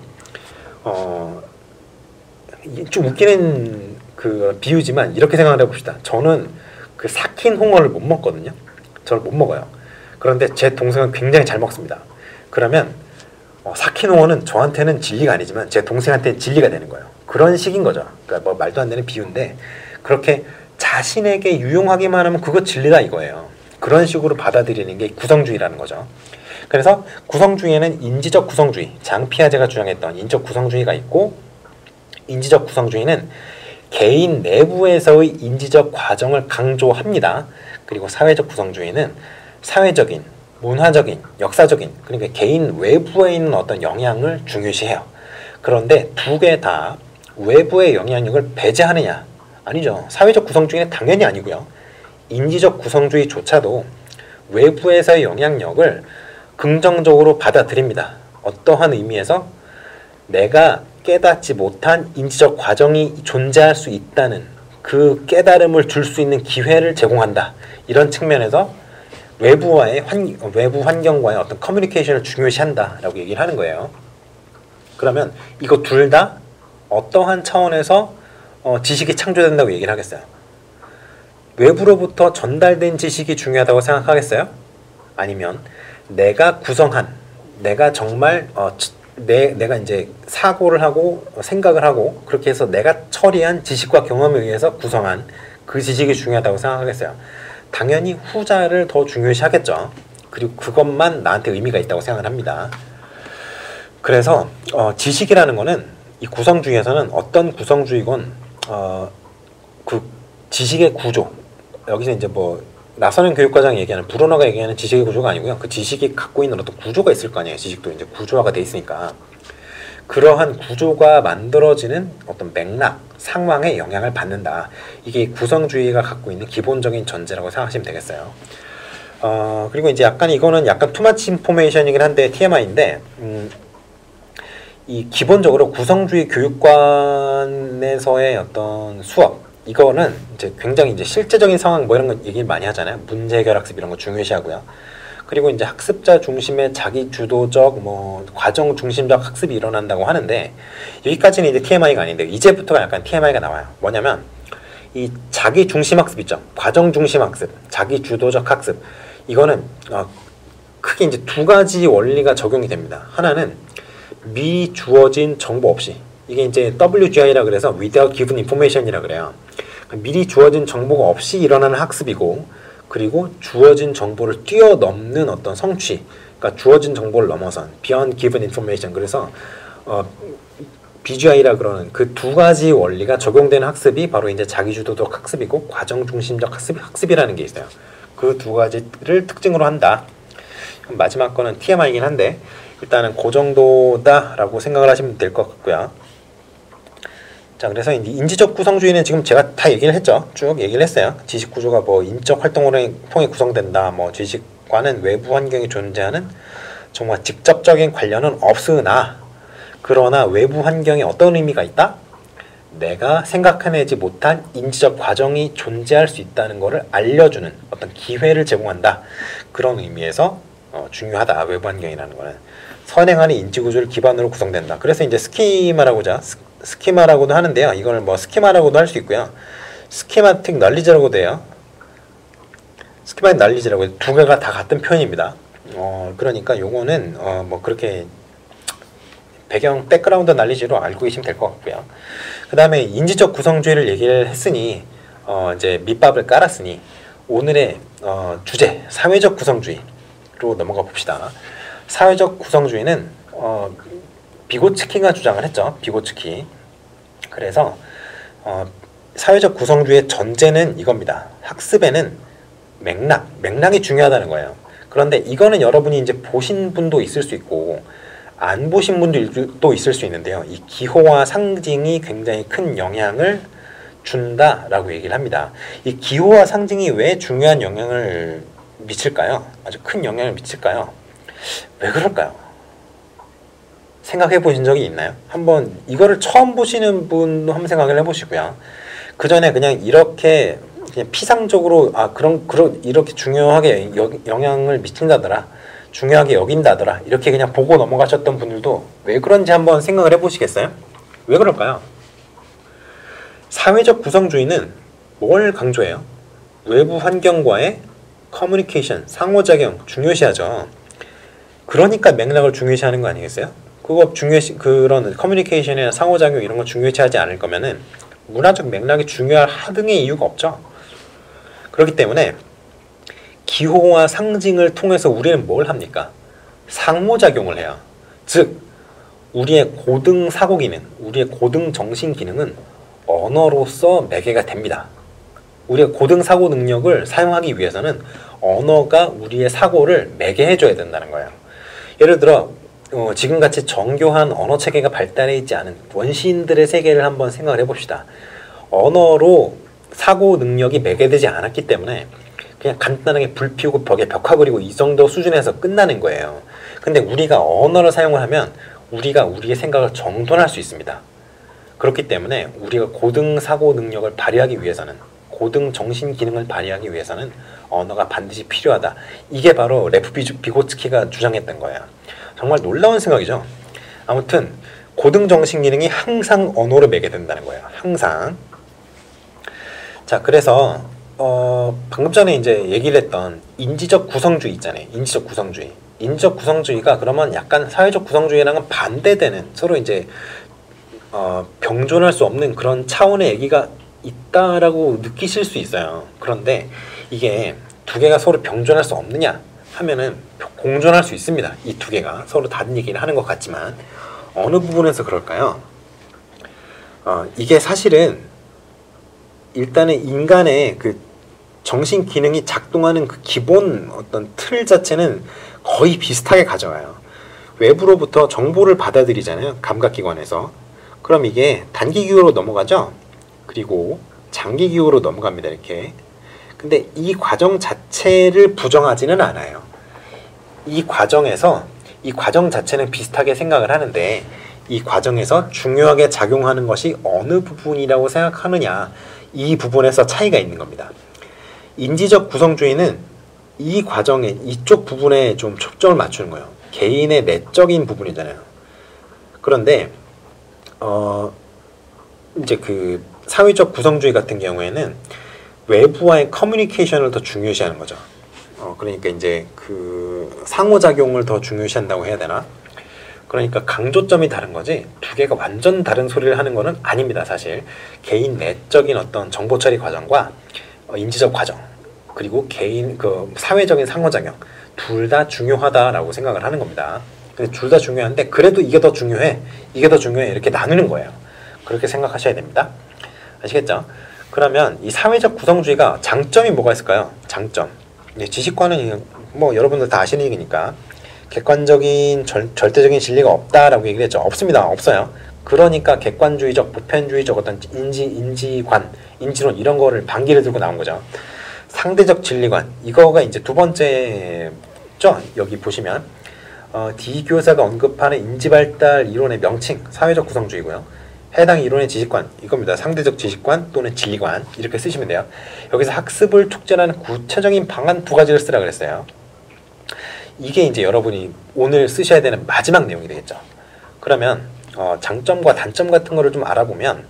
좀 웃기는 그 비유지만 이렇게 생각을 해봅시다. 저는 그 삭힌 홍어를 못 먹거든요. 저는 못 먹어요. 그런데 제 동생은 굉장히 잘 먹습니다. 그러면 삭힌 홍어는 저한테는 진리가 아니지만 제 동생한테는 진리가 되는 거예요. 그런 식인 거죠. 그러니까 뭐 말도 안 되는 비유인데 그렇게 자신에게 유용하기만 하면 그거 진리다 이거예요. 그런 식으로 받아들이는 게 구성주의라는 거죠. 그래서 구성주의에는 인지적 구성주의, 장 피아제가 주장했던 인적 구성주의가 있고 인지적 구성주의는 개인 내부에서의 인지적 과정을 강조합니다. 그리고 사회적 구성주의는 사회적인, 문화적인, 역사적인 그러니까 개인 외부에 있는 어떤 영향을 중요시해요. 그런데 두 개 다 외부의 영향력을 배제하느냐? 아니죠. 사회적 구성주의는 당연히 아니고요. 인지적 구성주의조차도 외부에서의 영향력을 긍정적으로 받아들입니다. 어떠한 의미에서 내가 깨닫지 못한 인지적 과정이 존재할 수 있다는 그 깨달음을 줄 수 있는 기회를 제공한다. 이런 측면에서 외부 환경과의 어떤 커뮤니케이션을 중요시한다라고 얘기를 하는 거예요. 그러면 이거 둘 다 어떠한 차원에서 지식이 창조된다고 얘기를 하겠어요? 외부로부터 전달된 지식이 중요하다고 생각하겠어요? 아니면 내가 구성한, 내가 정말 내가 이제 사고를 하고 생각을 하고 그렇게 해서 내가 처리한 지식과 경험에 의해서 구성한 그 지식이 중요하다고 생각하겠어요? 당연히 후자를 더 중요시하겠죠. 그리고 그것만 나한테 의미가 있다고 생각을 합니다. 그래서 지식이라는 거는 이 구성주의에서는 어떤 구성주의건 그 지식의 구조, 여기서 이제 뭐 나선형 교육과장이 얘기하는 브루너가 얘기하는 지식의 구조가 아니고요. 그 지식이 갖고 있는 어떤 구조가 있을 거 아니에요. 지식도 이제 구조화가 돼 있으니까 그러한 구조가 만들어지는 어떤 맥락, 상황에 영향을 받는다. 이게 구성주의가 갖고 있는 기본적인 전제라고 생각하시면 되겠어요. 그리고 이제 약간 이거는 약간 투마치 인포메이션이긴 한데 TMI인데 이 기본적으로 구성주의 교육관에서의 어떤 수업 이거는 이제 굉장히 이제 실제적인 상황 뭐 이런 거 얘기를 많이 하잖아요. 문제 해결 학습 이런 거 중요시하고요. 그리고 이제 학습자 중심의 자기 주도적 뭐 과정 중심적 학습이 일어난다고 하는데 여기까지는 이제 TMI가 아닌데 이제부터가 약간 TMI가 나와요. 뭐냐면 이 자기 중심 학습 있죠. 과정 중심 학습, 자기 주도적 학습 이거는 크게 이제 두 가지 원리가 적용이 됩니다. 하나는 미리 주어진 정보 없이 이게 이제 WGI라 그래서 without given information이라 그래요. 미리 주어진 정보가 없이 일어나는 학습이고 그리고 주어진 정보를 뛰어넘는 어떤 성취 그러니까 주어진 정보를 넘어선 beyond given information 그래서 BGI라 그러는 그 두 가지 원리가 적용되는 학습이 바로 이제 자기주도적 학습이고 과정 중심적 학습이라는 게 있어요. 그 두 가지를 특징으로 한다. 마지막 거는 TMI이긴 한데 일단은 그 정도다라고 생각을 하시면 될 것 같고요. 자, 그래서 인지적 구성주의는 지금 제가 다 얘기를 했죠. 쭉 얘기를 했어요. 지식 구조가 뭐 인적 활동을 통해 구성된다. 뭐 지식과는 외부 환경이 존재하는 정말 직접적인 관련은 없으나 그러나 외부 환경에 어떤 의미가 있다? 내가 생각해내지 못한 인지적 과정이 존재할 수 있다는 것을 알려주는 어떤 기회를 제공한다. 그런 의미에서 중요하다. 외부 환경이라는 거는 선행하는 인지구조를 기반으로 구성된다. 그래서 이제 스키마라고도 하는데요. 이걸 뭐 스키마라고도 할 수 있고요. 스키마틱 널리지라고도 해요. 스키마틱 널리지라고 두 개가 다 같은 표현입니다. 그러니까 요거는 뭐 그렇게 백그라운드 널리지로 알고 계시면 될 것 같고요. 그 다음에 인지적 구성주의를 얘기를 했으니 이제 밑밥을 깔았으니 오늘의 주제 사회적 구성주의로 넘어가 봅시다. 사회적 구성주의는 비고츠키가 주장을 했죠. 비고츠키. 그래서 사회적 구성주의의 전제는 이겁니다. 학습에는 맥락이 중요하다는 거예요. 그런데 이거는 여러분이 이제 보신 분도 있을 수 있고 안 보신 분들도 있을 수 있는데요. 이 기호와 상징이 굉장히 큰 영향을 준다라고 얘기를 합니다. 이 기호와 상징이 왜 중요한 영향을 미칠까요? 아주 큰 영향을 미칠까요? 왜 그럴까요? 생각해 보신 적이 있나요? 한번 이거를 처음 보시는 분도 한번 생각을 해보시고요. 그 전에 그냥 이렇게 그냥 피상적으로 그런 이렇게 중요하게 영향을 미친다더라, 중요하게 여긴다더라 이렇게 그냥 보고 넘어가셨던 분들도 왜 그런지 한번 생각을 해보시겠어요? 왜 그럴까요? 사회적 구성주의는 뭘 강조해요? 외부 환경과의 커뮤니케이션, 상호작용 중요시하죠. 그러니까 맥락을 중요시하는 거 아니겠어요? 그런 커뮤니케이션이나 상호작용 이런 거 중요시하지 않을 거면은 문화적 맥락이 중요할 하등의 이유가 없죠. 그렇기 때문에 기호와 상징을 통해서 우리는 뭘 합니까? 상호작용을 해요. 즉 우리의 고등 사고 기능, 우리의 고등 정신 기능은 언어로서 매개가 됩니다. 우리가 고등 사고 능력을 사용하기 위해서는 언어가 우리의 사고를 매개해줘야 된다는 거예요. 예를 들어 지금같이 정교한 언어 체계가 발달해 있지 않은 원시인들의 세계를 한번 생각을 해봅시다. 언어로 사고 능력이 매개되지 않았기 때문에 그냥 간단하게 불 피우고 벽에 벽화 그리고 이 정도 수준에서 끝나는 거예요. 근데 우리가 언어를 사용을 하면 우리가 우리의 생각을 정돈할 수 있습니다. 그렇기 때문에 우리가 고등 사고 능력을 발휘하기 위해서는, 고등 정신 기능을 발휘하기 위해서는 언어가 반드시 필요하다. 이게 바로 레프 비고츠키가 주장했던 거예요. 정말 놀라운 생각이죠. 아무튼 고등 정신 기능이 항상 언어로 매개된다는 거예요. 항상. 자, 그래서 방금 전에 이제 얘기를 했던 인지적 구성주의 있잖아요. 인지적 구성주의. 인지적 구성주의가 그러면 약간 사회적 구성주의랑은 반대되는, 서로 이제 병존할 수 없는 그런 차원의 얘기가 있다라고 느끼실 수 있어요. 그런데 이게 두 개가 서로 병존할 수 없느냐 하면은 공존할 수 있습니다. 이 두 개가 서로 다른 얘기를 하는 것 같지만 어느 부분에서 그럴까요? 이게 사실은 일단은 인간의 그 정신 기능이 작동하는 그 기본 어떤 틀 자체는 거의 비슷하게 가져와요. 외부로부터 정보를 받아들이잖아요. 감각기관에서. 그럼 이게 단기 기호로 넘어가죠. 그리고 장기 기호로 넘어갑니다. 이렇게. 근데 이 과정 자체를 부정하지는 않아요. 이 과정 자체는 비슷하게 생각을 하는데 이 과정에서 중요하게 작용하는 것이 어느 부분이라고 생각하느냐, 이 부분에서 차이가 있는 겁니다. 인지적 구성주의는 이 과정에 이쪽 부분에 좀 초점을 맞추는 거예요. 개인의 내적인 부분이잖아요. 그런데 이제 그 사회적 구성주의 같은 경우에는 외부와의 커뮤니케이션을 더 중요시하는 거죠. 그러니까 이제 그 상호작용을 더 중요시한다고 해야 되나? 그러니까 강조점이 다른 거지 두 개가 완전 다른 소리를 하는 거는 아닙니다. 사실 개인 내적인 어떤 정보 처리 과정과 인지적 과정, 그리고 개인 그 사회적인 상호작용 둘 다 중요하다라고 생각을 하는 겁니다. 근데 둘 다 중요한데 그래도 이게 더 중요해, 이게 더 중요해, 이렇게 나누는 거예요. 그렇게 생각하셔야 됩니다. 아시겠죠? 그러면 이 사회적 구성주의가 장점이 뭐가 있을까요? 장점. 지식과는 뭐 여러분들 다 아시는 얘기니까 객관적인 절대적인 진리가 없다라고 얘기를 했죠. 없습니다. 없어요. 그러니까 객관주의적, 보편주의적 어떤 인지관, 인지론 이런 거를 반기를 들고 나온 거죠. 상대적 진리관, 이거가 이제 두 번째죠. 여기 보시면 D 교사가 언급하는 인지발달 이론의 명칭, 사회적 구성주의고요. 해당 이론의 지식관, 이겁니다. 상대적 지식관 또는 진리관, 이렇게 쓰시면 돼요. 여기서 학습을 촉진하는 구체적인 방안 두 가지를 쓰라 그랬어요. 이게 이제 여러분이 오늘 쓰셔야 되는 마지막 내용이 되겠죠. 그러면 장점과 단점 같은 거를 좀 알아보면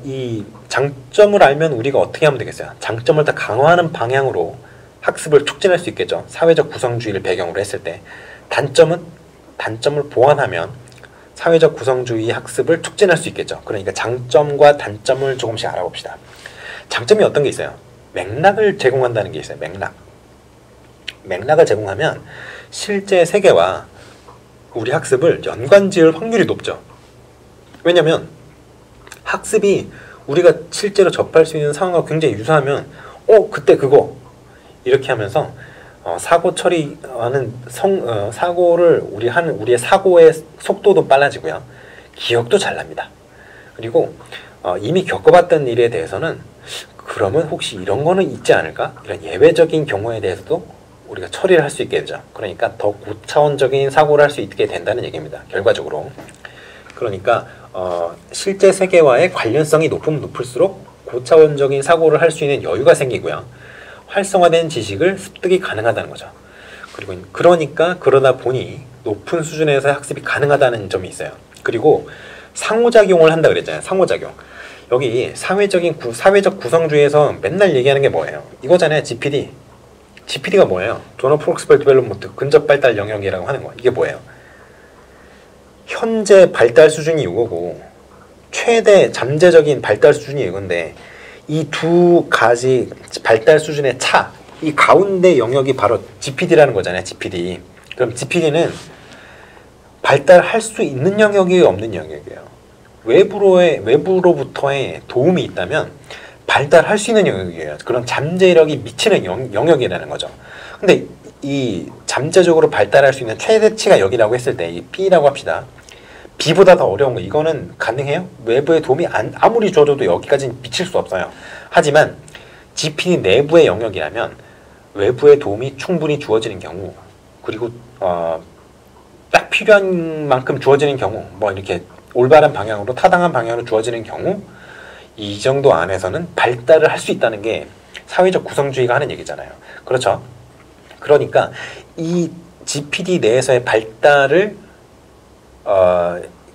이 장점을 알면 우리가 어떻게 하면 되겠어요? 장점을 더 강화하는 방향으로 학습을 촉진할 수 있겠죠. 사회적 구성주의를 배경으로 했을 때. 단점을 보완하면 사회적 구성주의 학습을 촉진할 수 있겠죠. 그러니까 장점과 단점을 조금씩 알아봅시다. 장점이 어떤 게 있어요? 맥락을 제공한다는 게 있어요. 맥락을 제공하면 실제 세계와 우리 학습을 연관지을 확률이 높죠. 왜냐면 학습이 우리가 실제로 접할 수 있는 상황과 굉장히 유사하면 그때 그거 이렇게 하면서 사고 처리하는 사고를 우리의 사고의 속도도 빨라지고요. 기억도 잘 납니다. 그리고 이미 겪어봤던 일에 대해서는 그러면 혹시 이런 거는 있지 않을까? 이런 예외적인 경우에 대해서도 우리가 처리를 할 수 있게 되죠. 그러니까 더 고차원적인 사고를 할 수 있게 된다는 얘기입니다. 결과적으로. 그러니까 실제 세계와의 관련성이 높을수록 고차원적인 사고를 할 수 있는 여유가 생기고요. 활성화된 지식을 습득이 가능하다는 거죠. 그리고 그러다 보니 높은 수준에서 학습이 가능하다는 점이 있어요. 그리고 상호작용을 한다 그랬잖아요. 상호작용. 여기 사회적 구성주의에서 맨날 얘기하는 게 뭐예요? 이거잖아요. GPD. GPD가 뭐예요? General Progressive Development, 근접 발달 영역이라고 하는 거. 이게 뭐예요? 현재 발달 수준이 이거고 최대 잠재적인 발달 수준이 이건데 이 두 가지 발달 수준의 차, 이 가운데 영역이 바로 GPD라는 거잖아요. GPD. 그럼 GPD는 발달할 수 있는 영역이에요, 없는 영역이에요? 외부로부터의 도움이 있다면 발달할 수 있는 영역이에요. 그런 잠재력이 미치는 영역이라는 거죠. 근데 이 잠재적으로 발달할 수 있는 최대치가 여기라고 했을 때 이 B라고 합시다. B보다 더 어려운 거, 이거는 가능해요? 외부의 도움이 아무리 줘도 여기까지는 미칠 수 없어요. 하지만 GPD 내부의 영역이라면 외부의 도움이 충분히 주어지는 경우, 그리고 딱 필요한 만큼 주어지는 경우, 뭐 이렇게 올바른 방향으로 타당한 방향으로 주어지는 경우, 이 정도 안에서는 발달을 할 수 있다는 게 사회적 구성주의가 하는 얘기잖아요. 그렇죠? 그러니까 이 GPD 내에서의 발달을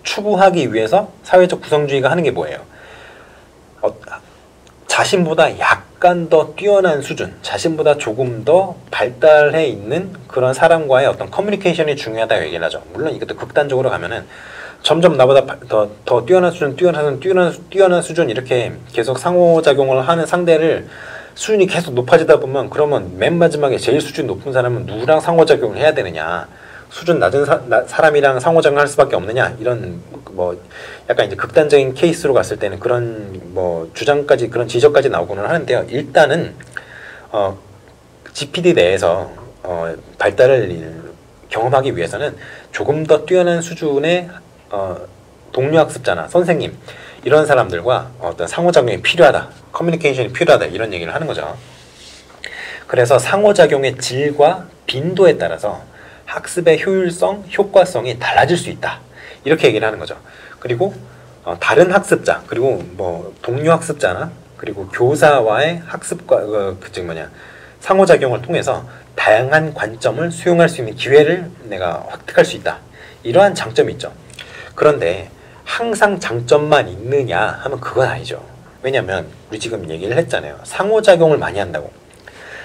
추구하기 위해서 사회적 구성주의가 하는 게 뭐예요? 자신보다 약간 더 뛰어난 수준, 자신보다 조금 더 발달해 있는 그런 사람과의 어떤 커뮤니케이션이 중요하다고 얘기를 하죠. 물론 이것도 극단적으로 가면은 점점 나보다 더 뛰어난 수준, 뛰어난 수준 이렇게 계속 상호작용을 하는 상대를 수준이 계속 높아지다 보면 그러면 맨 마지막에 제일 수준 높은 사람은 누구랑 상호작용을 해야 되느냐, 수준 낮은 사람이랑 상호작용을 할 수밖에 없느냐, 이런 뭐 약간 이제 극단적인 케이스로 갔을 때는 그런 뭐 주장까지, 그런 지적까지 나오고는 하는데요. 일단은 GPD 내에서 발달을 경험하기 위해서는 조금 더 뛰어난 수준의 동료 학습자나 선생님, 이런 사람들과 어떤 상호작용이 필요하다, 커뮤니케이션이 필요하다, 이런 얘기를 하는 거죠. 그래서 상호작용의 질과 빈도에 따라서 학습의 효율성, 효과성이 달라질 수 있다. 이렇게 얘기를 하는 거죠. 그리고 다른 학습자, 그리고 뭐 동료 학습자나 그리고 교사와의 학습과 즉 뭐냐 상호작용을 통해서 다양한 관점을 수용할 수 있는 기회를 내가 획득할 수 있다. 이러한 장점이 있죠. 그런데 항상 장점만 있느냐 하면 그건 아니죠. 왜냐면 우리 지금 얘기를 했잖아요. 상호작용을 많이 한다고.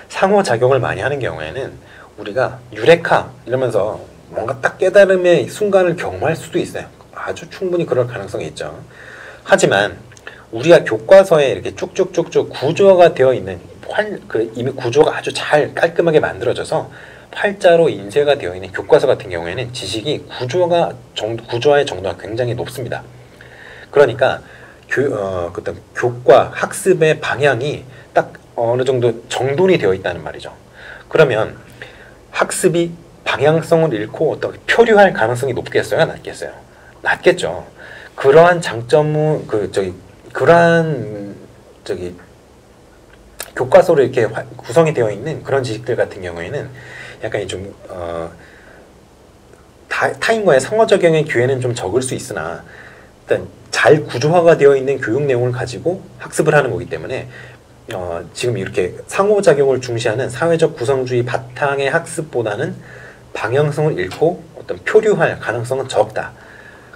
상호작용을 많이 하는 경우에는 우리가 유레카 이러면서 뭔가 딱 깨달음의 순간을 경험할 수도 있어요. 아주 충분히 그럴 가능성이 있죠. 하지만 우리가 교과서에 이렇게 쭉쭉쭉쭉 구조가 되어 있는 이미 구조가 아주 잘 깔끔하게 만들어져서 활자로 인쇄가 되어 있는 교과서 같은 경우에는 지식이 구조화의 정도가 굉장히 높습니다. 그러니까 어떤 교과 학습의 방향이 딱 어느 정도 정돈이 되어 있다는 말이죠. 그러면 학습이 방향성을 잃고 어떻게 표류할 가능성이 높겠어요? 낮겠어요? 낮겠죠. 그러한 장점은 그러한 교과서로 이렇게 구성이 되어 있는 그런 지식들 같은 경우에는 약간 좀 타인과의 상호작용의 기회는 좀 적을 수 있으나 일단 잘 구조화가 되어 있는 교육 내용을 가지고 학습을 하는 거기 때문에 지금 이렇게 상호작용을 중시하는 사회적 구성주의 바탕의 학습보다는 방향성을 잃고 어떤 표류할 가능성은 적다.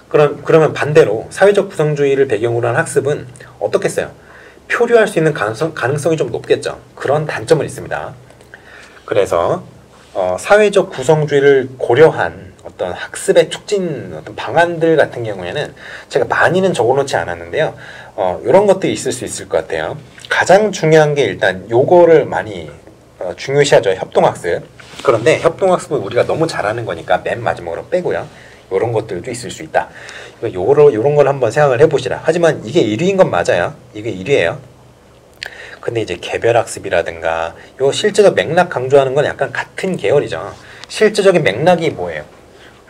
그러면 반대로 사회적 구성주의를 배경으로 한 학습은 어떻겠어요? 표류할 수 있는 가능성이 좀 높겠죠. 그런 단점은 있습니다. 그래서 사회적 구성주의를 고려한 어떤 학습의 촉진 어떤 방안들 같은 경우에는 제가 많이는 적어놓지 않았는데요. 이런 것들이 있을 수 있을 것 같아요. 가장 중요한 게 일단 요거를 많이 중요시하죠. 협동학습. 그런데 협동학습은 우리가 너무 잘하는 거니까 맨 마지막으로 빼고요. 이런 것들도 있을 수 있다. 요런 걸 한번 생각을 해보시라. 하지만 이게 1위인 건 맞아요. 이게 1위예요. 근데 이제 개별학습이라든가 요 실제적 맥락 강조하는 건 약간 같은 계열이죠. 실제적인 맥락이 뭐예요?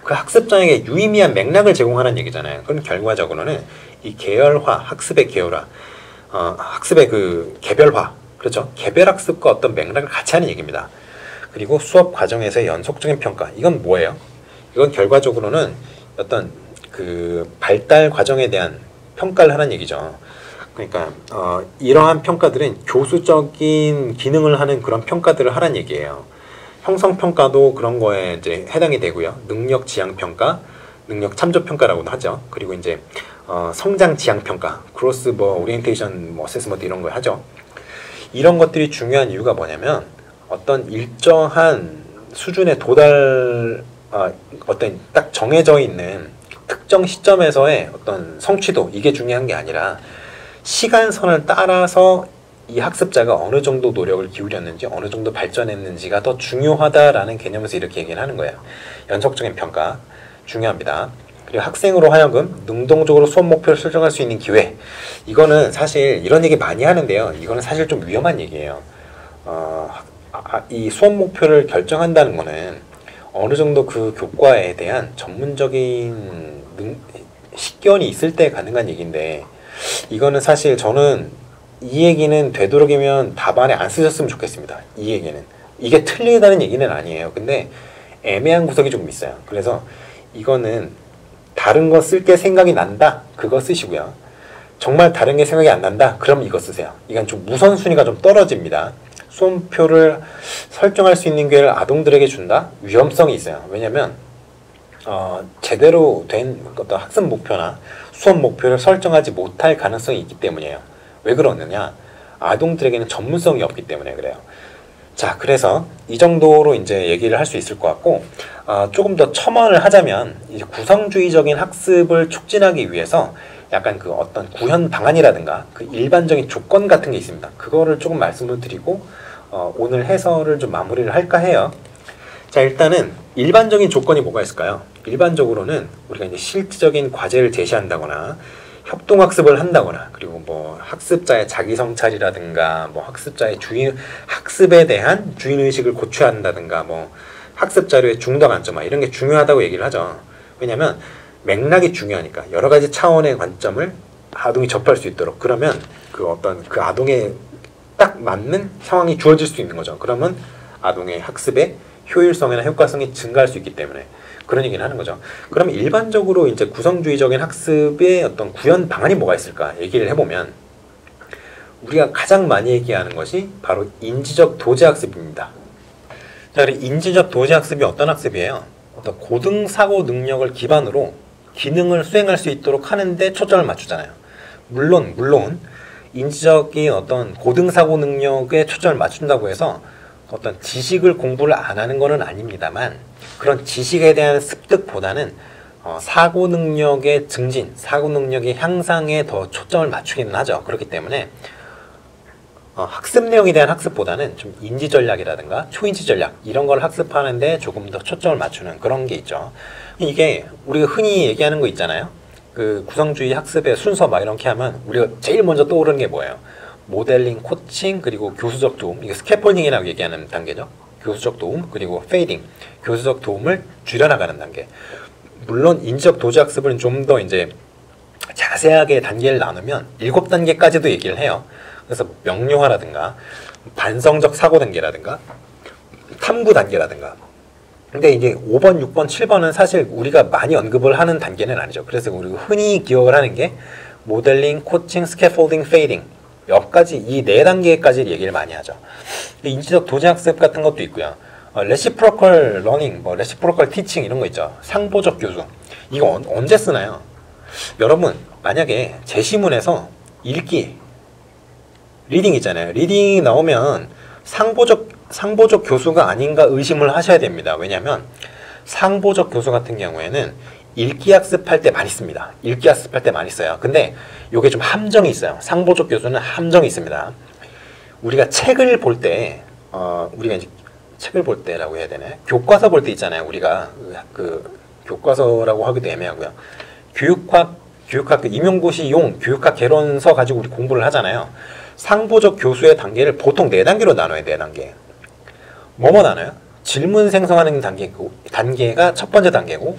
그 학습자에게 유의미한 맥락을 제공하는 얘기잖아요. 그럼 결과적으로는 이 계열화, 학습의 계열화, 학습의 그 개별화, 그렇죠? 개별학습과 어떤 맥락을 같이 하는 얘기입니다. 그리고 수업 과정에서의 연속적인 평가, 이건 뭐예요? 이건 결과적으로는 어떤 그 발달 과정에 대한 평가를 하는 얘기죠. 그러니까 이러한 평가들은 교수적인 기능을 하는 그런 평가들을 하라는 얘기예요. 형성평가도 그런 거에 이제 해당이 되고요. 능력 지향평가, 능력 참조평가라고도 하죠. 그리고 이제 성장 지향평가, 크로스 오리엔테이션 어세스먼트 이런 걸 하죠. 이런 것들이 중요한 이유가 뭐냐면 어떤 일정한 수준에 어떤 딱 정해져 있는 특정 시점에서의 어떤 성취도, 이게 중요한 게 아니라 시간선을 따라서 이 학습자가 어느 정도 노력을 기울였는지, 어느 정도 발전했는지가 더 중요하다라는 개념에서 이렇게 얘기를 하는 거예요. 연속적인 평가 중요합니다. 그리고 학생으로 하여금 능동적으로 수업 목표를 설정할 수 있는 기회, 이거는 사실 이런 얘기 많이 하는데요. 이거는 사실 좀 위험한 얘기예요. 이 수업 목표를 결정한다는 거는 어느 정도 그 교과에 대한 전문적인 식견이 있을 때 가능한 얘기인데, 이거는 사실 저는 이 얘기는 되도록이면 답안에 안 쓰셨으면 좋겠습니다. 이 얘기는. 이게 틀리다는 얘기는 아니에요. 근데 애매한 구석이 조금 있어요. 그래서 이거는 다른 거 쓸 게 생각이 난다? 그거 쓰시고요. 정말 다른 게 생각이 안 난다? 그럼 이거 쓰세요. 이건 좀 우선순위가 좀 떨어집니다. 수험표를 설정할 수 있는 기회를 아동들에게 준다? 위험성이 있어요. 왜냐면 제대로 된 어떤 학습 목표나 수업 목표를 설정하지 못할 가능성이 있기 때문이에요. 왜 그러느냐? 아동들에게는 전문성이 없기 때문에 그래요. 자, 그래서 이 정도로 이제 얘기를 할 수 있을 것 같고, 조금 더 첨언을 하자면 이제 구성주의적인 학습을 촉진하기 위해서 약간 그 어떤 구현 방안이라든가 그 일반적인 조건 같은 게 있습니다. 그거를 조금 말씀을 드리고 오늘 해설을 좀 마무리를 할까 해요. 자, 일단은 일반적인 조건이 뭐가 있을까요? 일반적으로는 우리가 이제 실질적인 과제를 제시한다거나 협동학습을 한다거나, 그리고 뭐 학습자의 자기성찰이라든가 뭐 학습자의 학습에 대한 주인의식을 고취한다든가 뭐 학습 자료의 중도 관점, 이런 게 중요하다고 얘기를 하죠. 왜냐면 맥락이 중요하니까 여러 가지 차원의 관점을 아동이 접할 수 있도록. 그러면 그 어떤 그 아동의 딱 맞는 상황이 주어질 수 있는 거죠. 그러면 아동의 학습의 효율성이나 효과성이 증가할 수 있기 때문에 그런 얘기를 하는 거죠. 그럼 일반적으로 이제 구성주의적인 학습의 어떤 구현 방안이 뭐가 있을까 얘기를 해보면 우리가 가장 많이 얘기하는 것이 바로 인지적 도제 학습입니다. 자, 그리고 인지적 도제 학습이 어떤 학습이에요? 어떤 고등 사고 능력을 기반으로 기능을 수행할 수 있도록 하는데 초점을 맞추잖아요. 물론 인지적인 어떤 고등 사고 능력에 초점을 맞춘다고 해서 어떤 지식을 공부를 안 하는 것은 아닙니다만 그런 지식에 대한 습득보다는 사고 능력의 증진, 사고 능력의 향상에 더 초점을 맞추기는 하죠. 그렇기 때문에 학습 내용에 대한 학습보다는 좀 인지 전략이라든가 초인지 전략 이런 걸 학습하는데 조금 더 초점을 맞추는 그런 게 있죠. 이게 우리가 흔히 얘기하는 거 있잖아요. 그 구성주의 학습의 순서 막 이렇게 하면 우리가 제일 먼저 떠오르는 게 뭐예요? 모델링, 코칭, 그리고 교수적 도움. 이게 스캐폴딩이라고 얘기하는 단계죠. 교수적 도움, 그리고 페이딩. 교수적 도움을 줄여나가는 단계. 물론 인지적 도제 학습은 좀 더 이제 자세하게 단계를 나누면 7단계까지도 얘기를 해요. 그래서 명료화라든가 반성적 사고 단계라든가 탐구 단계라든가. 근데 이제 5번, 6번, 7번은 사실 우리가 많이 언급을 하는 단계는 아니죠. 그래서 우리가 흔히 기억을 하는 게 모델링, 코칭, 스캐폴딩, 페이딩 여기까지 이 4단계까지 얘기를 많이 하죠. 인지적 도제학습 같은 것도 있고요. 레시프로컬 러닝, 레시프로컬 티칭 이런 거 있죠. 상보적 교수. 이거 언제 쓰나요? 여러분 만약에 제시문에서 읽기 리딩 있잖아요. 리딩이 나오면 상보적 교수가 아닌가 의심을 하셔야 됩니다. 왜냐하면 상보적 교수 같은 경우에는 읽기 학습할 때 많이 씁니다. 읽기 학습할 때 많이 써요. 근데 이게 좀 함정이 있어요. 상보적 교수는 함정이 있습니다. 우리가 책을 볼 때, 우리가 이제 책을 볼 때라고 해야 되나요? 교과서 볼 때 있잖아요. 우리가 그 교과서라고 하기도 애매하고요. 교육학 그 임용고시용 교육학 개론서 가지고 우리 공부를 하잖아요. 상보적 교수의 단계를 보통 4단계로 나눠요. 4단계. 뭐뭐 나눠요? 질문 생성하는 단계가 첫 번째 단계고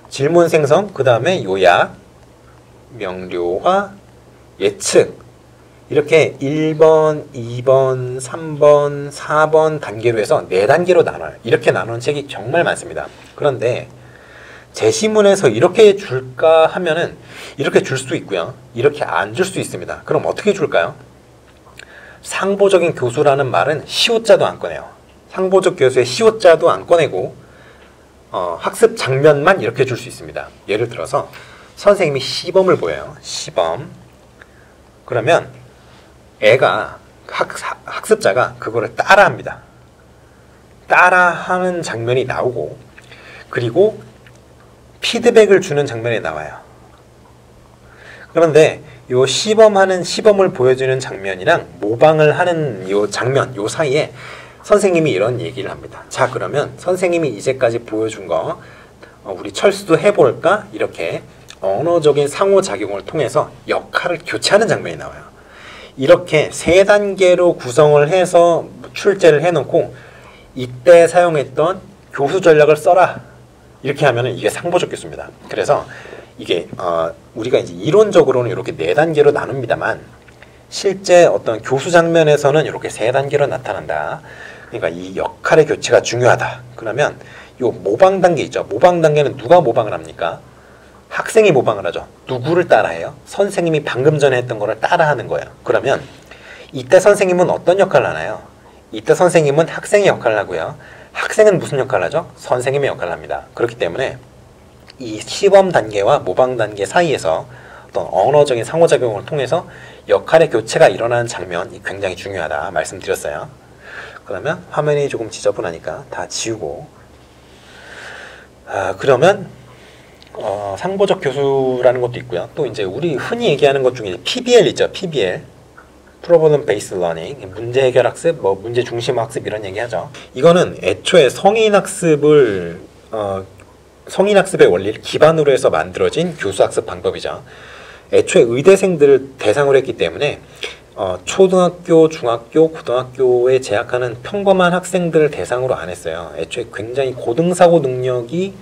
질문 생성, 그 다음에 요약, 명료화, 예측 이렇게 1번, 2번, 3번, 4번 단계로 해서 4단계로 나눠요. 이렇게 나누는 책이 정말 많습니다. 그런데 제시문에서 이렇게 줄까 하면은 이렇게 줄 수 있고요. 이렇게 안 줄 수 있습니다. 그럼 어떻게 줄까요? 상보적인 교수라는 말은 시옷자도 안 꺼내요. 상보적 교수의 시옷자도 안 꺼내고 학습 장면만 이렇게 줄 수 있습니다. 예를 들어서 선생님이 시범을 보여요. 시범. 그러면 애가 학습자가 그거를 따라합니다. 따라하는 장면이 나오고 그리고 피드백을 주는 장면이 나와요. 그런데 요 시범을 보여주는 장면이랑 모방을 하는 요 장면, 요 사이에 선생님이 이런 얘기를 합니다. 자, 그러면 선생님이 이제까지 보여준 거 우리 철수도 해볼까? 이렇게 언어적인 상호작용을 통해서 역할을 교체하는 장면이 나와요. 이렇게 3단계로 구성을 해서 출제를 해놓고 이때 사용했던 교수 전략을 써라. 이렇게 하면은 이게 상보적 교수입니다. 그래서 이게 우리가 이제 이론적으로는 이렇게 4단계로 나눕니다만 실제 어떤 교수 장면에서는 이렇게 3단계로 나타난다. 그러니까 이 역할의 교체가 중요하다. 그러면 요 모방 단계 있죠. 모방 단계는 누가 모방을 합니까? 학생이 모방을 하죠. 누구를 따라해요? 선생님이 방금 전에 했던 거를 따라하는 거예요. 그러면 이때 선생님은 어떤 역할을 하나요? 이때 선생님은 학생의 역할을 하고요. 학생은 무슨 역할을 하죠? 선생님의 역할을 합니다. 그렇기 때문에 이 시범 단계와 모방 단계 사이에서 어떤 언어적인 상호작용을 통해서 역할의 교체가 일어나는 장면이 굉장히 중요하다 말씀드렸어요. 그러면 화면이 조금 지저분하니까 다 지우고 그러면 상보적 교수라는 것도 있고요. 또 이제 우리 흔히 얘기하는 것 중에 PBL 있죠. PBL Problem Based Learning, 문제 해결 학습, 문제 중심 학습 이런 얘기하죠. 이거는 애초에 성인 학습의 원리를 기반으로 해서 만들어진 교수 학습 방법이죠. 애초에 의대생들을 대상으로 했기 때문에 초등학교, 중학교, 고등학교에 재학하는 평범한 학생들을 대상으로 안 했어요. 애초에 굉장히 고등사고 능력이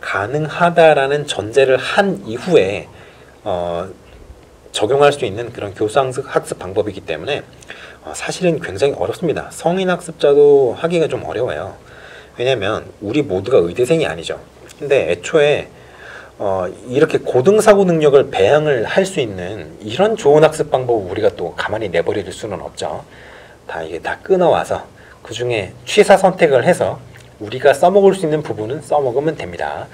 가능하다라는 전제를 한 이후에 적용할 수 있는 그런 교수 학습 방법이기 때문에 사실은 굉장히 어렵습니다. 성인학습자도 하기가 좀 어려워요. 왜냐면 우리 모두가 의대생이 아니죠. 근데 애초에 이렇게 고등사고 능력을 배양을 할 수 있는 이런 좋은 학습 방법을 우리가 또 가만히 내버릴 수는 없죠. 이게 다 끊어와서 그 중에 취사 선택을 해서 우리가 써먹을 수 있는 부분은 써먹으면 됩니다.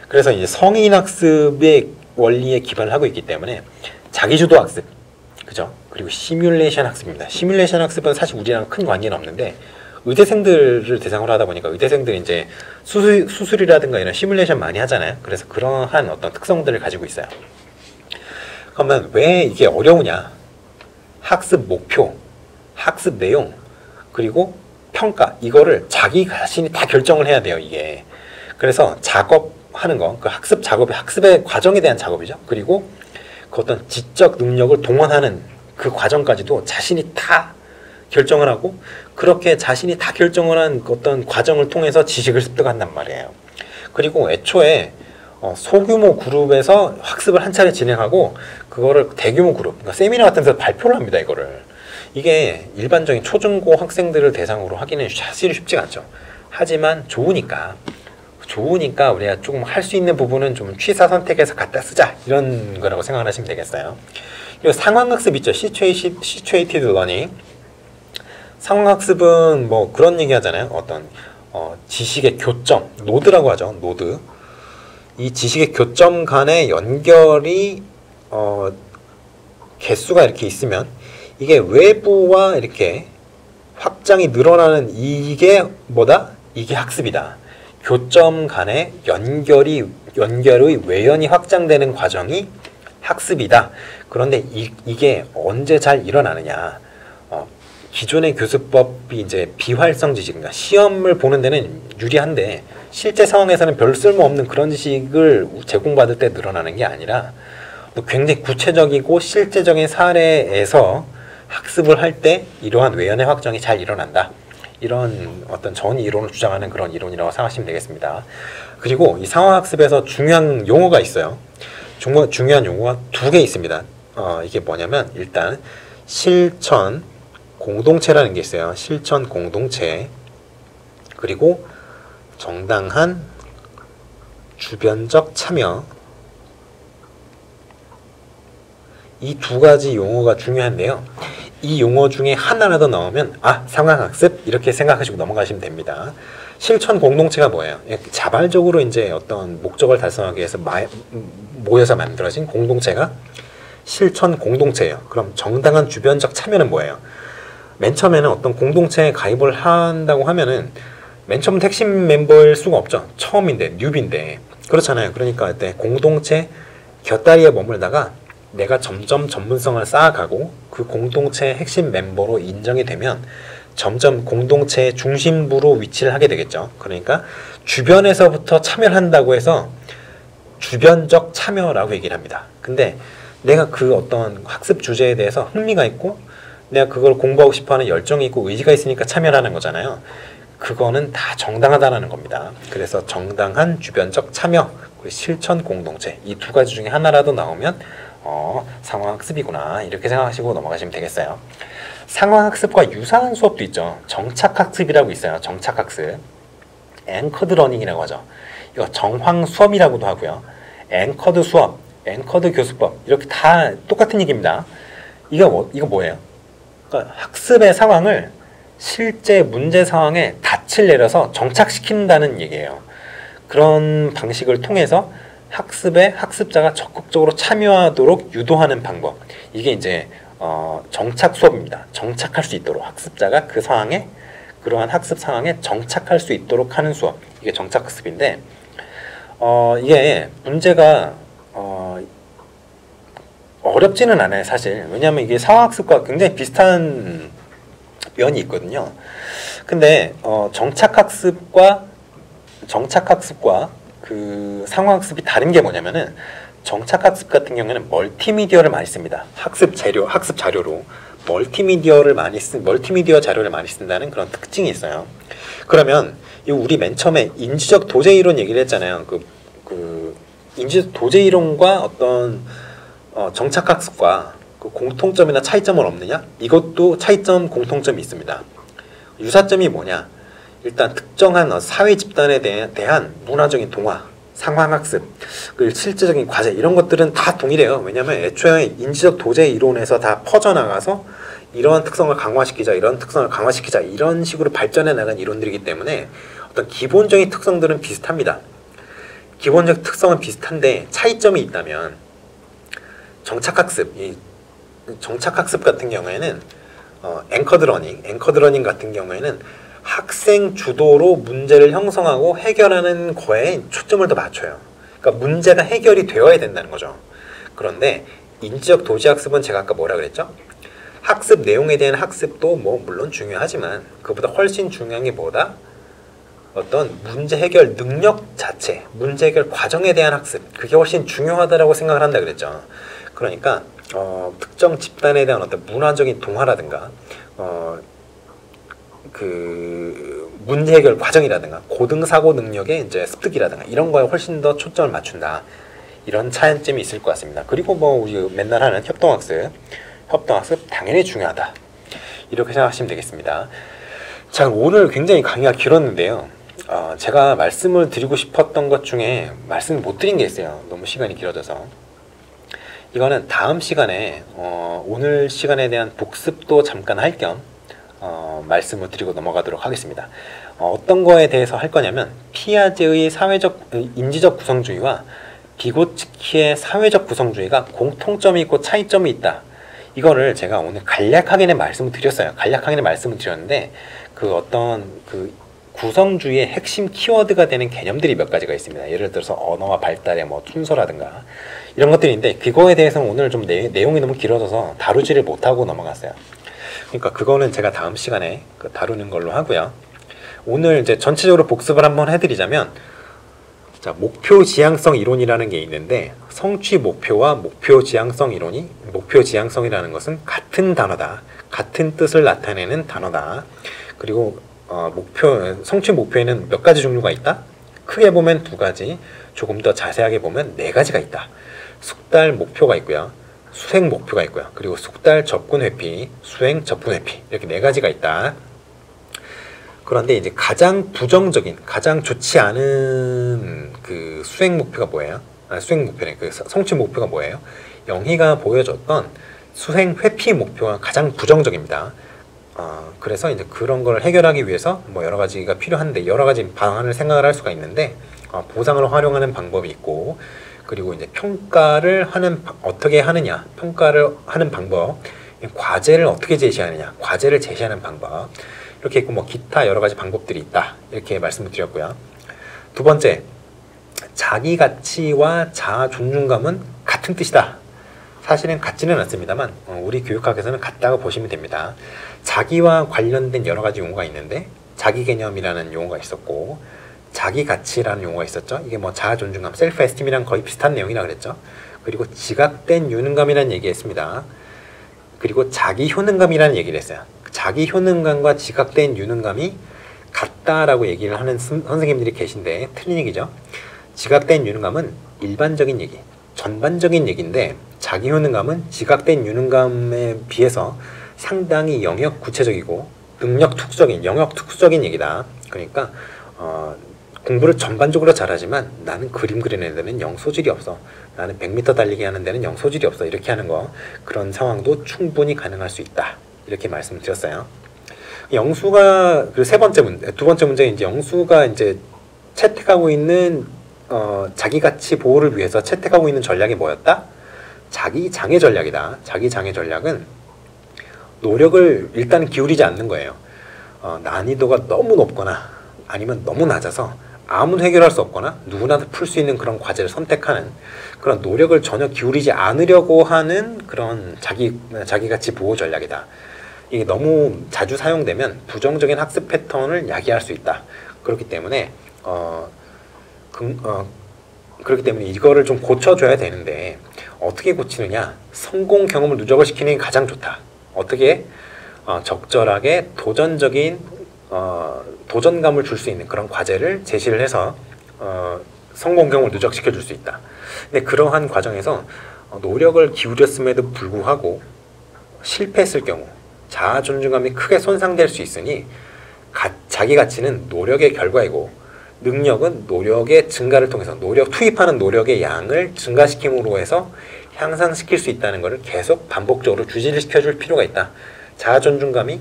그래서 이제 성인학습의 원리에 기반을 하고 있기 때문에 자기주도 학습, 그죠? 그리고 시뮬레이션 학습입니다. 시뮬레이션 학습은 사실 우리랑 큰 관계는 없는데 의대생들을 대상으로 하다 보니까 의대생들이 이제 수술이라든가 이런 시뮬레이션 많이 하잖아요. 그래서 그러한 어떤 특성들을 가지고 있어요. 그러면 왜 이게 어려우냐? 학습 목표, 학습 내용, 그리고 평가, 이거를 자기 자신이 다 결정을 해야 돼요, 이게. 그래서 작업하는 거, 그 학습 작업이 학습의 과정에 대한 작업이죠. 그리고 그 어떤 지적 능력을 동원하는 그 과정까지도 자신이 다 결정을 하고, 그렇게 자신이 다 결정을 한 어떤 과정을 통해서 지식을 습득한단 말이에요. 그리고 애초에 소규모 그룹에서 학습을 한 차례 진행하고 그거를 대규모 그룹, 그러니까 세미나 같은 데서 발표를 합니다, 이거를. 이게 일반적인 초중고 학생들을 대상으로 하기는 사실 쉽지가 않죠. 하지만 좋으니까 우리가 조금 할 수 있는 부분은 좀 취사 선택해서 갖다 쓰자, 이런 거라고 생각하시면 되겠어요. 그리고 상황학습 있죠. Situated Learning. 상황학습은 뭐 그런 얘기 하잖아요. 어떤 지식의 교점, 노드라고 하죠. 노드. 이 지식의 교점 간의 연결이 개수가 이렇게 있으면 이게 외부와 이렇게 확장이 늘어나는, 이게 뭐다? 이게 학습이다. 교점 간의 연결의 외연이 확장되는 과정이 학습이다. 그런데 이게 언제 잘 일어나느냐? 기존의 교수법이 이제 비활성 지식, 그러니까 시험을 보는 데는 유리한데 실제 상황에서는 별 쓸모없는 그런 지식을 제공받을 때 늘어나는 게 아니라 굉장히 구체적이고 실제적인 사례에서 학습을 할 때 이러한 외연의 확장이 잘 일어난다. 이런 어떤 전 이론을 주장하는 그런 이론이라고 생각하시면 되겠습니다. 그리고 이 상황학습에서 중요한 용어가 있어요. 중요한 용어가 두 개 있습니다. 이게 뭐냐면 일단 실천 공동체라는 게 있어요. 실천 공동체, 그리고 정당한 주변적 참여. 이 두 가지 용어가 중요한데요. 이 용어 중에 하나라도 나오면 상황학습, 이렇게 생각하시고 넘어가시면 됩니다. 실천 공동체가 뭐예요? 자발적으로 이제 어떤 목적을 달성하기 위해서 모여서 만들어진 공동체가 실천 공동체예요. 그럼 정당한 주변적 참여는 뭐예요? 맨 처음에는 어떤 공동체에 가입을 한다고 하면은 맨 처음 핵심 멤버일 수가 없죠. 처음인데, 뉴비인데. 그렇잖아요. 그러니까 그때 공동체 곁다리에 머물다가 내가 점점 전문성을 쌓아가고 그 공동체의 핵심 멤버로 인정이 되면 점점 공동체의 중심부로 위치를 하게 되겠죠. 그러니까 주변에서부터 참여를 한다고 해서 주변적 참여라고 얘기를 합니다. 근데 내가 그 어떤 학습 주제에 대해서 흥미가 있고 내가 그걸 공부하고 싶어하는 열정이 있고 의지가 있으니까 참여를 하는 거잖아요. 그거는 다 정당하다라는 겁니다. 그래서 정당한 주변적 참여, 그리고 실천 공동체, 이 두 가지 중에 하나라도 나오면 상황학습이구나, 이렇게 생각하시고 넘어가시면 되겠어요. 상황학습과 유사한 수업도 있죠. 정착학습이라고 있어요. 정착학습. 앵커드 러닝이라고 하죠. 이거 정황수업이라고도 하고요. 앵커드 수업, 앵커드 교수법, 이렇게 다 똑같은 얘기입니다. 이거 뭐예요? 그러니까 학습의 상황을 실제 문제 상황에 닻을 내려서 정착시킨다는 얘기예요. 그런 방식을 통해서 학습에 학습자가 적극적으로 참여하도록 유도하는 방법. 이게 이제 정착 수업입니다. 정착할 수 있도록 학습자가 그 상황에, 그러한 학습 상황에 정착할 수 있도록 하는 수업. 이게 정착 학습인데 이게 문제가 어렵지는 않아요, 사실. 왜냐하면 이게 상황학습과 굉장히 비슷한 면이 있거든요. 근데 정착학습과 그 상황학습이 다른 게 뭐냐면은 정착학습 같은 경우에는 멀티미디어를 많이 씁니다. 학습 자료로 멀티미디어 자료를 많이 쓴다는 그런 특징이 있어요. 그러면 우리 맨 처음에 인지적 도제 이론 얘기를 했잖아요. 그 인지적 도제 이론과 어떤 정착학습과 그 공통점이나 차이점은 없느냐? 이것도 차이점, 공통점이 있습니다. 유사점이 뭐냐? 일단 특정한 사회 집단에 대한 문화적인 동화, 상황학습, 그 실제적인 과제 이런 것들은 다 동일해요. 왜냐하면 애초에 인지적 도제 이론에서 다 퍼져나가서 이러한 특성을 강화시키자, 이런 특성을 강화시키자 이런 식으로 발전해 나간 이론들이기 때문에 어떤 기본적인 특성들은 비슷합니다. 기본적 특성은 비슷한데 차이점이 있다면 정착학습 같은 경우에는 앵커드 러닝 같은 경우에는 학생 주도로 문제를 형성하고 해결하는 거에 초점을 더 맞춰요. 그러니까 문제가 해결이 되어야 된다는 거죠. 그런데 인지적 도시 학습은 제가 아까 뭐라 그랬죠? 학습 내용에 대한 학습도 뭐 물론 중요하지만 그보다 훨씬 중요한 게 뭐다? 어떤 문제 해결 능력 자체, 문제 해결 과정에 대한 학습, 그게 훨씬 중요하다라고 생각을 한다 그랬죠. 그러니까 특정 집단에 대한 어떤 문화적인 동화라든가 그 문제 해결 과정이라든가 고등사고 능력의 이제 습득이라든가 이런 거에 훨씬 더 초점을 맞춘다. 이런 차이점이 있을 것 같습니다. 그리고 뭐 우리 맨날 하는 협동학습 당연히 중요하다. 이렇게 생각하시면 되겠습니다. 자, 오늘 굉장히 강의가 길었는데요. 제가 말씀을 드리고 싶었던 것 중에 말씀을 못 드린 게 있어요. 너무 시간이 길어져서. 이거는 다음 시간에 오늘 시간에 대한 복습도 잠깐 할 겸 말씀을 드리고 넘어가도록 하겠습니다. 어떤 거에 대해서 할 거냐면 피아제의 인지적 구성주의와 비고츠키의 사회적 구성주의가 공통점이 있고 차이점이 있다. 이거를 제가 오늘 간략하게는 말씀을 드렸어요. 간략하게는 말씀을 드렸는데 그 어떤 그 구성주의의 핵심 키워드가 되는 개념들이 몇 가지가 있습니다. 예를 들어서 언어와 발달의 뭐 순서라든가 이런 것들인데 그거에 대해서는 오늘 좀 내용이 너무 길어져서 다루지를 못하고 넘어갔어요. 그러니까 그거는 제가 다음 시간에 다루는 걸로 하고요. 오늘 이제 전체적으로 복습을 한번 해드리자면, 자, 목표 지향성 이론이라는 게 있는데 성취 목표와 목표 지향성이라는 것은 같은 단어다. 같은 뜻을 나타내는 단어다. 그리고 성취 목표에는 몇 가지 종류가 있다? 크게 보면 2가지, 조금 더 자세하게 보면 4가지가 있다. 숙달 목표가 있고요. 수행 목표가 있고요. 그리고 숙달 접근 회피, 수행 접근 회피 이렇게 4가지가 있다. 그런데 이제 가장 부정적인, 가장 좋지 않은 그 수행 목표가 뭐예요? 그 성취 목표가 뭐예요? 영희가 보여줬던 수행 회피 목표가 가장 부정적입니다. 그래서 이제 그런 걸 해결하기 위해서 뭐 여러 가지가 필요한데 여러 가지 방안을 생각을 할 수가 있는데 보상을 활용하는 방법이 있고, 그리고 이제 평가를 어떻게 하느냐, 평가를 하는 방법, 과제를 어떻게 제시하느냐, 과제를 제시하는 방법 이렇게 있고 뭐 기타 여러 가지 방법들이 있다. 이렇게 말씀을 드렸고요. 2번째, 자기 가치와 자아 존중감은 같은 뜻이다. 사실은 같지는 않습니다만 우리 교육학에서는 같다고 보시면 됩니다. 자기와 관련된 여러 가지 용어가 있는데 자기 개념이라는 용어가 있었고 자기 가치라는 용어가 있었죠. 이게 뭐 자아 존중감, 셀프 에스팀이랑 거의 비슷한 내용이라 그랬죠. 그리고 지각된 유능감이라는 얘기했습니다. 그리고 자기 효능감이라는 얘기를 했어요. 자기 효능감과 지각된 유능감이 같다라고 얘기를 하는 선생님들이 계신데 틀린 얘기죠. 지각된 유능감은 일반적인 얘기, 전반적인 얘기인데 자기 효능감은 지각된 유능감에 비해서 상당히 영역 구체적이고 영역 특수적인 얘기다. 그러니까 공부를 전반적으로 잘하지만 나는 그림 그리는 데는 영 소질이 없어. 나는 100m 달리기 하는 데는 영 소질이 없어. 이렇게 하는 거, 그런 상황도 충분히 가능할 수 있다. 이렇게 말씀을 드렸어요. 영수가 그 두 번째 문제 이제 영수가 이제 채택하고 있는 자기 가치 보호를 위해서 채택하고 있는 전략이 뭐였다? 자기 장애 전략이다. 자기 장애 전략은 노력을 일단 기울이지 않는 거예요. 난이도가 너무 높거나 아니면 너무 낮아서 아무도 해결할 수 없거나 누구나 풀 수 있는 그런 과제를 선택하는, 그런 노력을 전혀 기울이지 않으려고 하는 그런 자기 가치 보호 전략이다. 이게 너무 자주 사용되면 부정적인 학습 패턴을 야기할 수 있다. 그렇기 때문에 이거를 좀 고쳐줘야 되는데 어떻게 고치느냐? 성공 경험을 누적을 시키는 게 가장 좋다. 어떻게? 적절하게 도전감을 줄 수 있는 그런 과제를 제시를 해서 성공 경험을 누적시켜 줄 수 있다. 근데 그러한 과정에서 노력을 기울였음에도 불구하고 실패했을 경우 자아 존중감이 크게 손상될 수 있으니 자기 가치는 노력의 결과이고 능력은 노력의 증가를 통해서 투입하는 노력의 양을 증가시킴으로 해서 향상시킬 수 있다는 것을 계속 반복적으로 주지를 시켜줄 필요가 있다. 자아 존중감이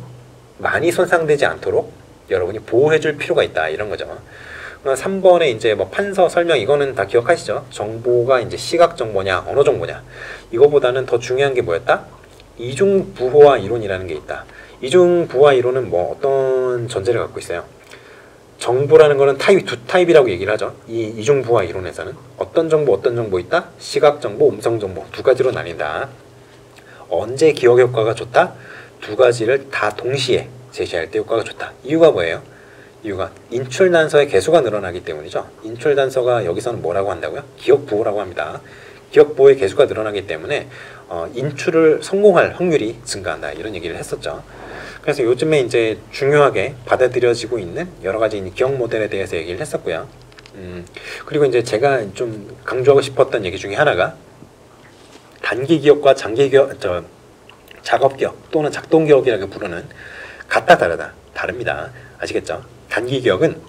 많이 손상되지 않도록 여러분이 보호해줄 필요가 있다. 이런 거죠. 3번에 이제 뭐 판서 설명 이거는 다 기억하시죠? 정보가 이제 시각 정보냐, 언어 정보냐. 이거보다는 더 중요한 게 뭐였다? 이중 부호화 이론이라는 게 있다. 이중 부호화 이론은 뭐 어떤 전제를 갖고 있어요? 정보라는 거는 두 타입이라고 얘기를 하죠. 이 이중 부호화 이론에서는 어떤 정보 있다? 시각 정보, 음성 정보 두 가지로 나뉜다. 언제 기억 효과가 좋다? 두 가지를 다 동시에 제시할 때 효과가 좋다. 이유가 뭐예요? 이유가 인출 단서의 개수가 늘어나기 때문이죠. 인출 단서가 여기서는 뭐라고 한다고요? 기억 부호라고 합니다. 기억 부호의 개수가 늘어나기 때문에 인출을 성공할 확률이 증가한다. 이런 얘기를 했었죠. 그래서 요즘에 이제 중요하게 받아들여지고 있는 여러 가지 기억 모델에 대해서 얘기를 했었고요. 그리고 이제 제가 좀 강조하고 싶었던 얘기 중에 하나가 단기 기억과 장기 기억, 작업 기억 또는 작동 기억이라고 부르는 같다 다릅니다. 아시겠죠? 단기 기억은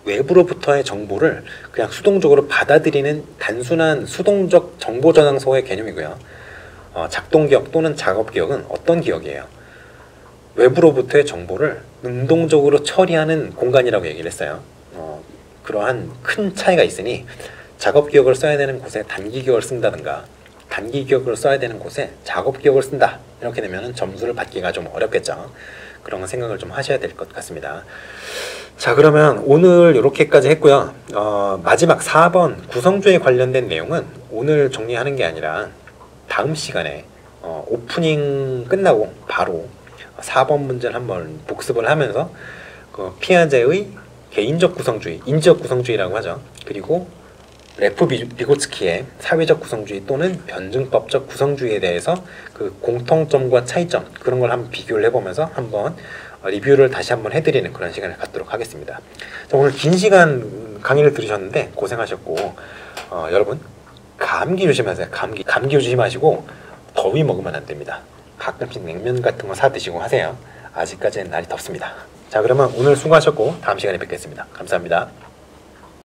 외부로부터의 정보를 그냥 수동적으로 받아들이는 단순한 수동적 정보 저장소의 개념이고요. 작동 기억 또는 작업 기억은 어떤 기억이에요? 외부로부터의 정보를 능동적으로 처리하는 공간이라고 얘기를 했어요. 그러한 큰 차이가 있으니 작업 기억을 써야 되는 곳에 단기 기억을 쓴다든가 단기 기억을 써야 되는 곳에 작업 기억을 쓴다. 이렇게 되면 점수를 받기가 좀 어렵겠죠. 그런 생각을 좀 하셔야 될 것 같습니다. 자, 그러면 오늘 이렇게까지 했고요. 마지막 4번 구성주에 관련된 내용은 오늘 정리하는 게 아니라 다음 시간에 오프닝 끝나고 바로 4번 문제를 한번 복습을 하면서 피아제의 개인적 구성주의, 인지적 구성주의라고 하죠. 그리고 레프 비고츠키의 사회적 구성주의 또는 변증법적 구성주의에 대해서 그 공통점과 차이점 그런 걸 한번 비교를 해보면서 한번 리뷰를 다시 한번 해드리는 그런 시간을 갖도록 하겠습니다. 자, 오늘 긴 시간 강의를 들으셨는데 고생하셨고 여러분 감기 조심하세요. 감기 조심하시고 더위 먹으면 안 됩니다. 가끔씩 냉면 같은 거 사 드시고 하세요. 아직까지는 날이 덥습니다. 자, 그러면 오늘 수고하셨고 다음 시간에 뵙겠습니다. 감사합니다.